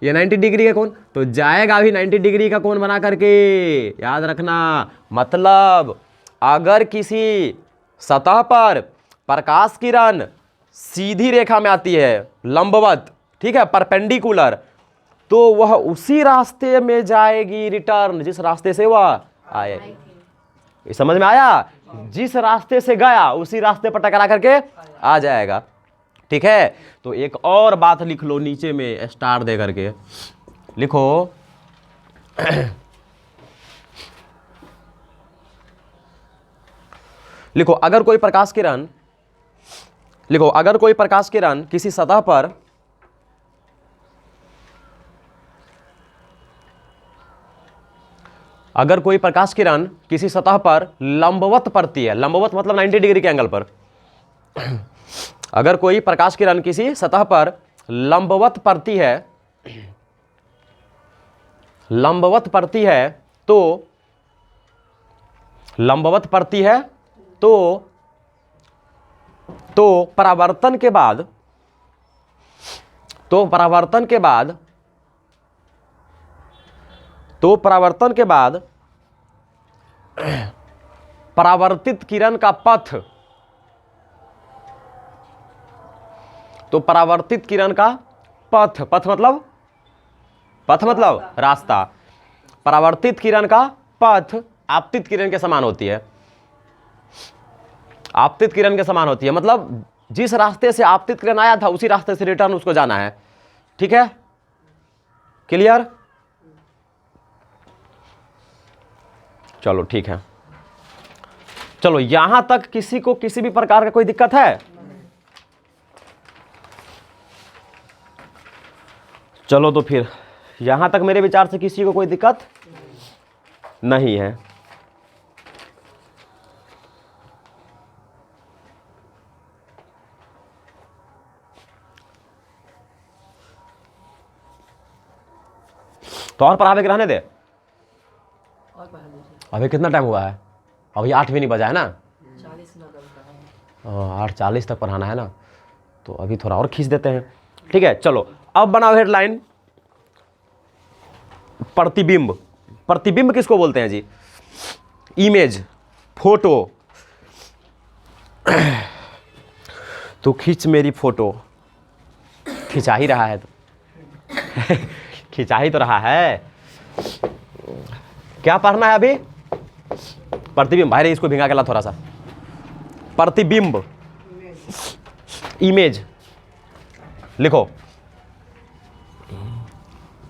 ये 90 डिग्री का कोण, तो जाएगा भी 90 डिग्री का कोण बना करके, याद रखना। मतलब अगर किसी सतह पर प्रकाश किरण सीधी रेखा में आती है, लंबवत, ठीक है, परपेंडिकुलर, तो वह उसी रास्ते में जाएगी रिटर्न जिस रास्ते से वह आए। ये समझ में आया? जिस रास्ते से गया उसी रास्ते पर टकरा करके आ जाएगा, ठीक है। तो एक और बात लिख लो नीचे में स्टार दे करके, लिखो लिखो अगर कोई प्रकाश किरण, लिखो अगर कोई प्रकाश किरण किसी सतह पर अगर कोई प्रकाश किरण किसी सतह पर लंबवत पड़ती है, लंबवत मतलब 90 डिग्री के एंगल पर, अगर कोई प्रकाश किरण किसी सतह पर लंबवत पड़ती है, लंबवत पड़ती है, तो लंबवत पड़ती है तो परावर्तन के बाद, तो परावर्तन के बाद, तो परावर्तन के बाद परावर्तित किरण का पथ, तो परावर्तित किरण का पथ, पथ मतलब, पथ मतलब रास्ता, परावर्तित किरण का पथ आपतित किरण के समान होती है, आपतित किरण के समान होती है। मतलब जिस रास्ते से आपतित किरण आया था उसी रास्ते से रिटर्न उसको जाना है, ठीक है, क्लियर? चलो ठीक है, चलो यहां तक किसी को किसी भी प्रकार का कोई दिक्कत है? चलो तो फिर यहां तक मेरे विचार से किसी को कोई दिक्कत नहीं है। तो और पढ़ावे के रहने दे। अभी कितना टाइम हुआ है? अभी 8 भी नहीं बजा है ना, 8:40 तक पढ़ाना है ना, तो अभी थोड़ा और खींच देते हैं, ठीक है। चलो अब बनाओ हेडलाइन, प्रतिबिंब। प्रतिबिंब किसको बोलते हैं जी? Image, photo. तो खींच मेरी फोटो, खिंचा ही रहा है तो खिंचा ही तो रहा है। क्या पढ़ना है अभी? प्रतिबिंब। भाई इसको भिंगा के ला थोड़ा सा। प्रतिबिंब, इमेज लिखो,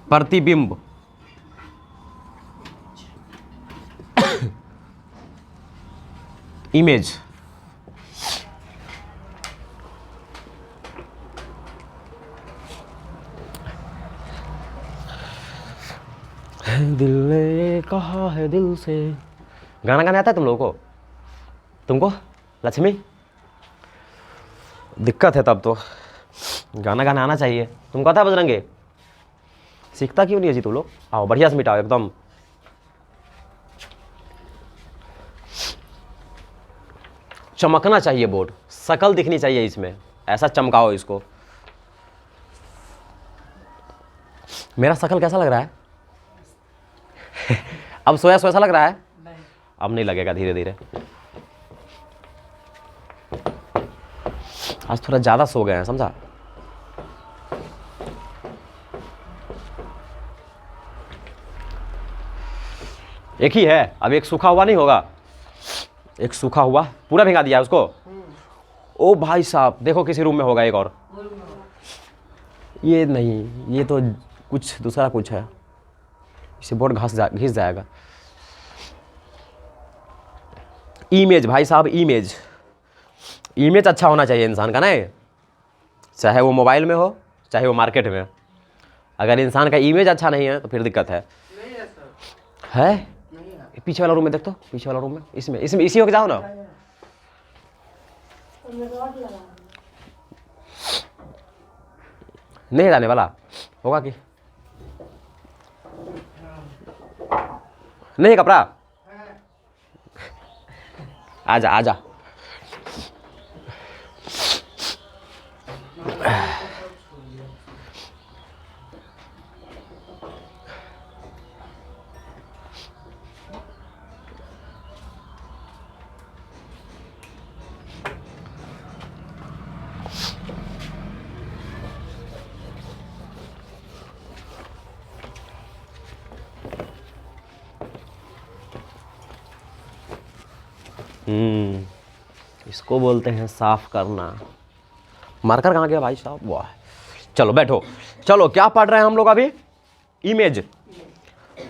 प्रतिबिंब, इमेज। दिल ने कहा है दिल से। गाना गाना आता है तुम लोगों को? तुमको लक्ष्मी? दिक्कत है तब तो, गाना गाना आना चाहिए। तुमको आता है बजरंगे? सीखता क्यों नहीं है जी तुम लोग? आओ बढ़िया से मिटाओ एकदम। चमकना चाहिए बोर्ड, शकल दिखनी चाहिए इसमें, ऐसा चमकाओ इसको। मेरा शकल कैसा लग रहा है? अब सोया सोया सा लग रहा है? नहीं। अब नहीं लगेगा, धीरे धीरे। आज थोड़ा ज्यादा सो गए हैं, समझा? एक ही है, अब एक सूखा हुआ नहीं होगा, एक सूखा हुआ पूरा भिंगा दिया है उसको। ओ भाई साहब देखो किसी रूम में होगा एक और। ये नहीं, ये तो कुछ दूसरा कुछ है, इसे बोर्ड घिस जाएगा। इमेज भाई साहब, इमेज, इमेज अच्छा होना चाहिए इंसान का, नहीं चाहे वो मोबाइल में हो चाहे वो मार्केट में। अगर इंसान का इमेज अच्छा नहीं है तो फिर दिक्कत है। है पीछे वाला रूम में देख, तो पीछे वाला रूम में, इसमें इसी हो के जाओ ना। नहीं जाने वाला होगा कि नहीं कपड़ा, आजा आजा। इसको बोलते हैं साफ करना। मार्कर कहाँ गया भाई साहब? वाह, चलो बैठो। चलो क्या पढ़ रहे हैं हम लोग अभी? इमेज,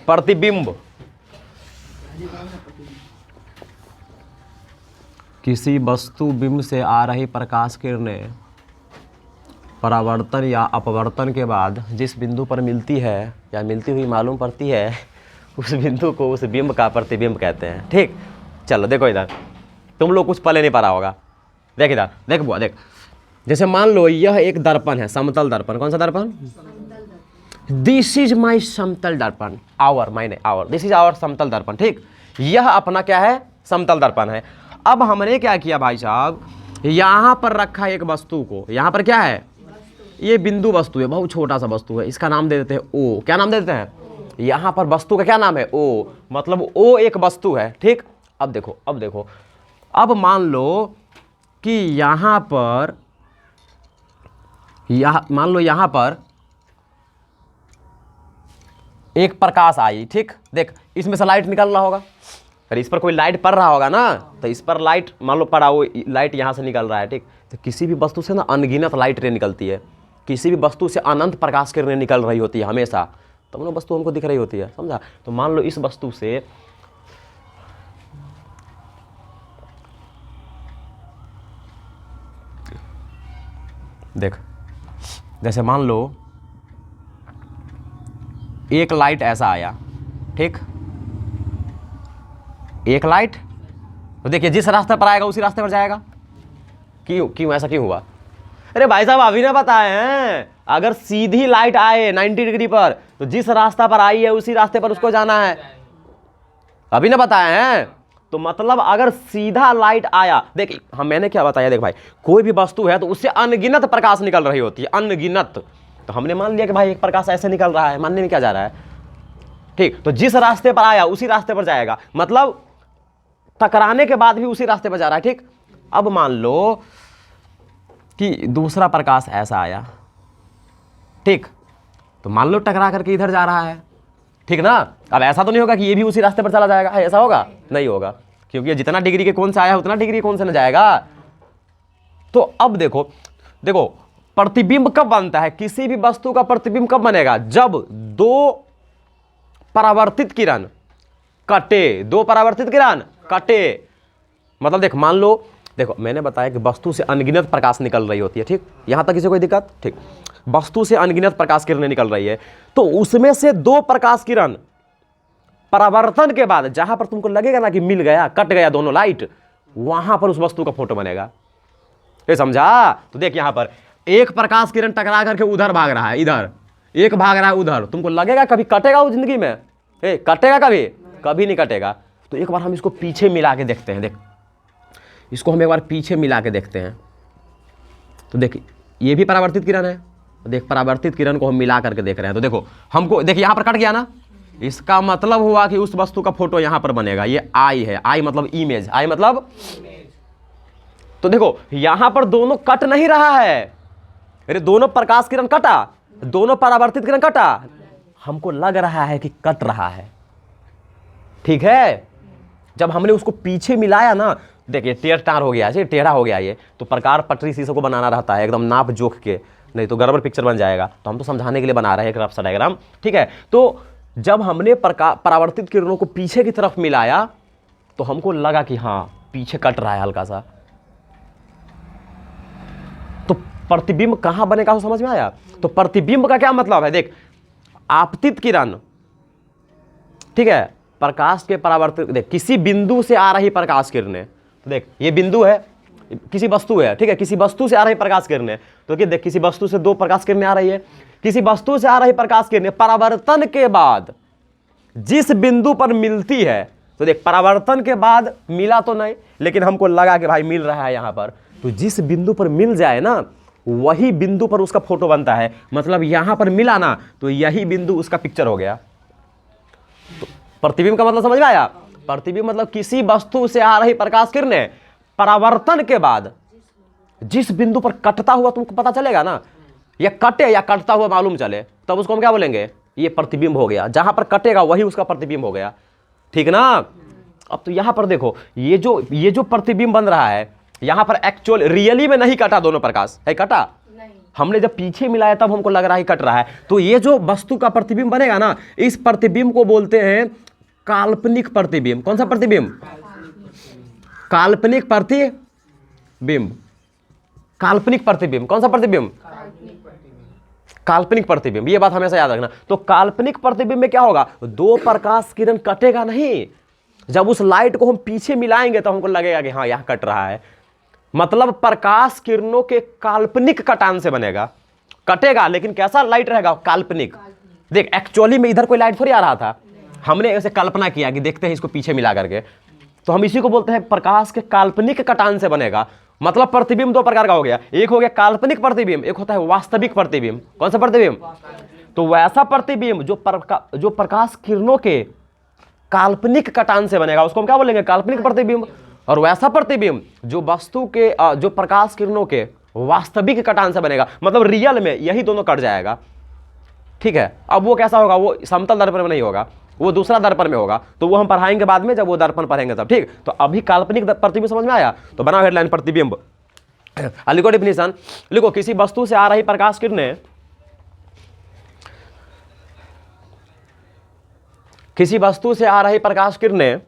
प्रतिबिंब। किसी वस्तु बिंब से आ रही प्रकाश किरणें परावर्तन या अपवर्तन के बाद जिस बिंदु पर मिलती है या मिलती हुई मालूम पड़ती है, उस बिंदु को उस बिंब का प्रतिबिंब कहते हैं। ठीक, चलो देखो इधर, तुम लोग कुछ पहले नहीं पढ़ा होगा। देख इधर, देख बुआ देख, जैसे मान लो यह एक दर्पण है, समतल दर्पण। कौन सा दर्पण? दिस इज माई समतल दर्पण, आवर, मायने आवर, दिस इज आवर समतल दर्पण। ठीक, यह अपना क्या है? समतल दर्पण है। अब हमने क्या किया भाई साहब, यहां पर रखा एक वस्तु को, यहां पर क्या है? ये बिंदु वस्तु है, बहुत छोटा सा वस्तु है, इसका नाम दे देते हैं ओ। क्या नाम दे देते हैं? यहां पर वस्तु का क्या नाम है? ओ, मतलब ओ एक वस्तु है। ठीक, अब देखो, अब देखो, अब मान लो कि यहां पर, मान लो यहां पर एक प्रकाश आई। ठीक, देख इसमें से लाइट निकल रहा होगा, अरे इस पर कोई लाइट पड़ रहा होगा ना, तो इस पर लाइट मान लो पड़ा, वो लाइट यहाँ से निकल रहा है। ठीक, तो किसी भी वस्तु से ना अनगिनत लाइट रे निकलती है, किसी भी वस्तु से अनंत प्रकाश किरणें निकल रही होती है हमेशा, तब ना वस्तु हमको दिख रही होती है, समझा? तो मान लो इस वस्तु से देख, जैसे मान लो एक लाइट ऐसा आया। ठीक, एक लाइट, तो देखिए जिस रास्ते पर आएगा उसी रास्ते पर जाएगा। क्यों क्यों ऐसा क्यों हुआ? अरे भाई साहब अभी ना बताए हैं, अगर सीधी लाइट आए 90 डिग्री पर, तो जिस रास्ता पर आई है उसी रास्ते पर उसको जाना है। अभी ना बताए हैं, तो मतलब अगर सीधा लाइट आया, देख हम मैंने क्या बताया, देख भाई कोई भी वस्तु है तो उससे अनगिनत प्रकाश निकल रही होती है, अनगिनत। तो हमने मान लिया कि भाई एक प्रकाश ऐसे निकल रहा है, मानने में क्या जा रहा है? ठीक, तो जिस रास्ते पर आया उसी रास्ते पर जाएगा, मतलब टकराने के बाद भी उसी रास्ते पर जा रहा है। ठीक, अब मान लो कि दूसरा प्रकाश ऐसा आया। ठीक, तो मान लो टकरा करके इधर जा रहा है। ठीक ना, अब ऐसा तो नहीं होगा कि ये भी उसी रास्ते पर चला जाएगा, ऐसा होगा? नहीं होगा, क्योंकि जितना डिग्री के कोण से आया उतना डिग्री के कोण से न जाएगा। तो अब देखो, देखो प्रतिबिंब कब बनता है? किसी भी वस्तु का प्रतिबिंब कब बनेगा? जब दो परावर्तित किरण कटे, दो परावर्तित किरण कटे। मतलब देख, मान लो, देखो मैंने बताया कि वस्तु से अनगिनत प्रकाश निकल रही होती है। ठीक, यहां तक किसी कोई दिक्कत? ठीक, वस्तु से अनगिनत प्रकाश किरणें निकल रही है, तो उसमें से दो प्रकाश किरण परावर्तन के बाद जहां पर तुमको लगेगा ना कि मिल गया, कट गया दोनों लाइट, वहां पर उस वस्तु का फोटो बनेगा। ये समझा? तो देख यहां पर एक प्रकाश किरण टकरा करके उधर भाग रहा है, इधर एक भाग रहा है उधर, तुमको लगेगा कभी कटेगा वो जिंदगी में? कटेगा कभी? कभी नहीं कटेगा। तो एक बार हम इसको पीछे मिला के देखते हैं। देख इसको हम एक बार पीछे मिला के देखते हैं, तो देख ये भी परावर्तित किरण है, देख परावर्तित किरण को हम मिला करके देख रहे हैं। तो देखो हमको, देख यहां पर कट गया ना, इसका मतलब हुआ कि उस वस्तु का फोटो यहां पर बनेगा। ये आई है, आई मतलब इमेज, आई मतलब, तो देखो यहां पर दोनों कट नहीं रहा है, अरे दोनों प्रकाश किरण कटा, दोनों परावर्तित किरण कटा, हमको लग रहा है कि कट रहा है। ठीक है, जब हमने उसको पीछे मिलाया ना, देखिए टेढ़ टार हो गया, टेढ़ा हो गया ये, तो प्रकार पटरी शीशे को बनाना रहता है एकदम नाप जोख के, नहीं तो गड़बड़ पिक्चर बन जाएगा। तो हम तो समझाने के लिए बना रहे हैं एक रफ सा डायग्राम, ठीक है। तो जब हमने परावर्तित किरणों को पीछे की तरफ मिलाया तो हमको लगा कि हाँ पीछे कट रहा है हल्का सा, तो प्रतिबिंब कहां बनेगा तो समझ में आया। तो प्रतिबिंब का क्या मतलब है, देख आपतित किरण, ठीक है, प्रकाश के परावर्तित, देख किसी बिंदु से आ रही प्रकाश किरणें, तो देख ये बिंदु है, किसी वस्तु है, ठीक है, किसी वस्तु से आ रही प्रकाश किरणें, तो देख किसी वस्तु से 2 प्रकाश किरणें आ रही है, किसी वस्तु से आ रही प्रकाश किरणें परावर्तन के बाद जिस बिंदु पर मिलती है, तो देख परावर्तन के बाद मिला तो नहीं, लेकिन हमको लगा कि भाई मिल रहा है यहां पर, तो जिस बिंदु पर मिल जाए ना वही बिंदु पर उसका फोटो बनता है। मतलब यहां पर मिला ना तो यही बिंदु उसका पिक्चर हो गया। तो प्रतिबिंब का मतलब समझ में आया। प्रतिबिंब मतलब किसी वस्तु से आ रही प्रकाश किरणें परावर्तन के बाद जिस बिंदु पर कटता हुआ तुमको पता चलेगा ना, या कटे या कटता हुआ मालूम चले, तब उसको हम क्या बोलेंगे, ये प्रतिबिंब हो गया। जहां पर कटेगा वही उसका प्रतिबिंब हो गया, ठीक ना। अब तो यहां पर देखो ये जो प्रतिबिंब बन रहा है यहां पर एक्चुअल रियली में नहीं कटा, दोनों प्रकाश है कटा नहीं। हमने जब पीछे मिलाया तब हमको लग रहा है कट रहा है। तो ये जो वस्तु का प्रतिबिंब बनेगा ना, इस प्रतिबिंब को बोलते हैं काल्पनिक प्रतिबिंब। कौन सा प्रतिबिंब, काल्पनिक प्रतिबिंब। काल्पनिक प्रतिबिंब, कौन सा प्रतिबिंब, काल्पनिक प्रतिबिंब। ये बात हमेशा याद रखना। तो काल्पनिक प्रतिबिंब में क्या होगा, 2 प्रकाश किरण कटेगा नहीं, जब उस लाइट को हम पीछे मिलाएंगे तो हमको लगेगा कि हाँ यहां कट रहा है। मतलब प्रकाश किरणों के काल्पनिक कटान से बनेगा, कटेगा लेकिन कैसा लाइट रहेगा, काल्पनिक। देख एक्चुअली में इधर कोई लाइट थोड़ी आ रहा था, हमने ऐसे कल्पना किया कि देखते हैं इसको पीछे मिला करके, तो हम इसी को बोलते हैं प्रकाश के काल्पनिक कटान से बनेगा। मतलब प्रतिबिंब 2 प्रकार का हो गया, एक हो गया काल्पनिक प्रतिबिंब, एक होता है वास्तविक प्रतिबिंब। कौन सा प्रतिबिंब, तो वैसा प्रतिबिंब जो प्रकाश किरणों के काल्पनिक कटान से बनेगा उसको हम क्या बोलेंगे, काल्पनिक प्रतिबिंब। और वैसा प्रतिबिंब जो वस्तु के जो प्रकाश किरणों के वास्तविक कटान से बनेगा, मतलब रियल में यही दोनों कट जाएगा, ठीक है। अब वो कैसा होगा, वो समतल दर्पण में नहीं होगा, वो दूसरा दर्पण में होगा, तो वो हम पढ़ाएंगे बाद में जब वो दर्पण पढ़ेंगे तब, ठीक। तो अभी काल्पनिक प्रतिबिंब समझ में आया। तो बनाओ हेडलाइन प्रतिबिंब, लिखो डिफिनीशन, लिखो किसी वस्तु से आ रही प्रकाश किरणें, किसी वस्तु से आ रही प्रकाश किरणें,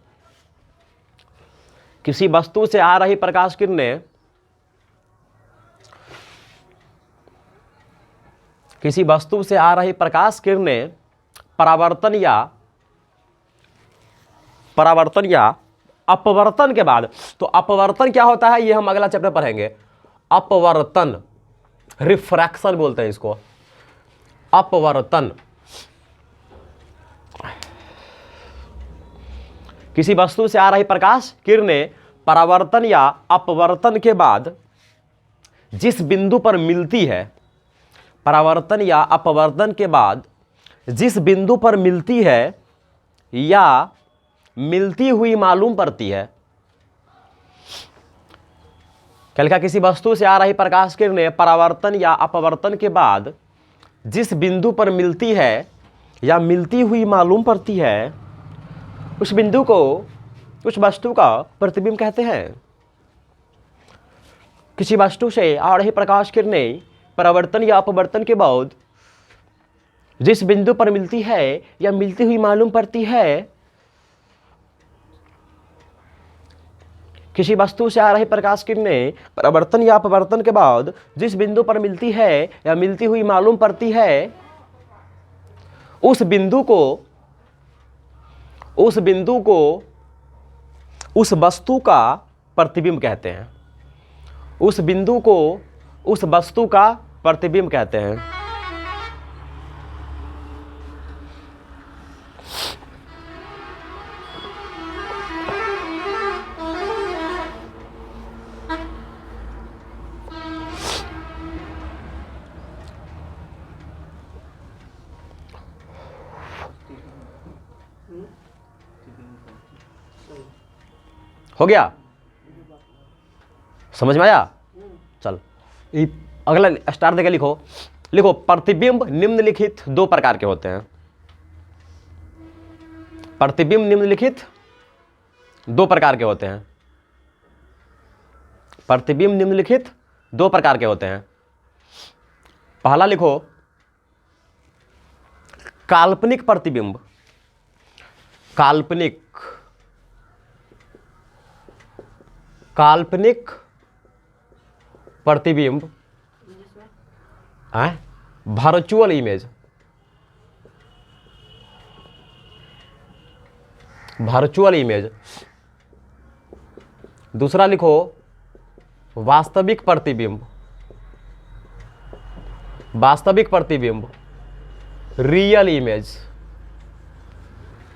किसी वस्तु से आ रही प्रकाश किरणें, किसी वस्तु से आ रही प्रकाश किरणें परावर्तन या अपवर्तन के बाद। तो अपवर्तन क्या होता है ये हम अगला चैप्टर पढ़ेंगे। अपवर्तन, रिफ्रैक्शन बोलते हैं इसको, अपवर्तन। किसी वस्तु से आ रही प्रकाश किरणें परावर्तन या अपवर्तन के बाद जिस बिंदु पर मिलती है, परावर्तन या अपवर्तन के बाद जिस बिंदु पर मिलती है या मिलती हुई मालूम पड़ती है। क्या लिखा, किसी वस्तु से आ रही प्रकाश किरणें परावर्तन या अपवर्तन के बाद जिस बिंदु पर मिलती है या मिलती हुई मालूम पड़ती है, उस बिंदु को, उस वस्तु का प्रतिबिंब कहते हैं। किसी वस्तु से आ रही प्रकाश किरणें परावर्तन या अपवर्तन के बाद जिस बिंदु पर मिलती है या मिलती हुई मालूम पड़ती है, किसी वस्तु से आ रही प्रकाश किरणें परावर्तन या अपवर्तन के बाद जिस बिंदु पर मिलती है या मिलती हुई मालूम पड़ती है, उस बिंदु को उस वस्तु का प्रतिबिंब कहते हैं। उस बिंदु को उस वस्तु का प्रतिबिंब कहते हैं। हो गया, समझ में आया। चल अगला स्टार देके लिखो, लिखो प्रतिबिंब निम्नलिखित 2 प्रकार के होते हैं। प्रतिबिंब निम्नलिखित 2 प्रकार के होते हैं। प्रतिबिंब निम्नलिखित 2 प्रकार के होते हैं। पहला लिखो काल्पनिक प्रतिबिंब, काल्पनिक काल्पनिक प्रतिबिंब, वर्चुअल इमेज, वर्चुअल इमेज। दूसरा लिखो वास्तविक प्रतिबिंब, वास्तविक प्रतिबिंब, रियल इमेज।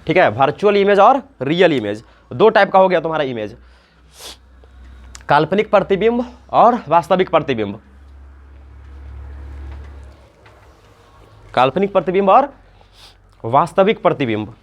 ठीक है, वर्चुअल इमेज और रियल इमेज, दो टाइप का हो गया तुम्हारा इमेज, काल्पनिक प्रतिबिंब और वास्तविक प्रतिबिंब, काल्पनिक प्रतिबिंब और वास्तविक प्रतिबिंब।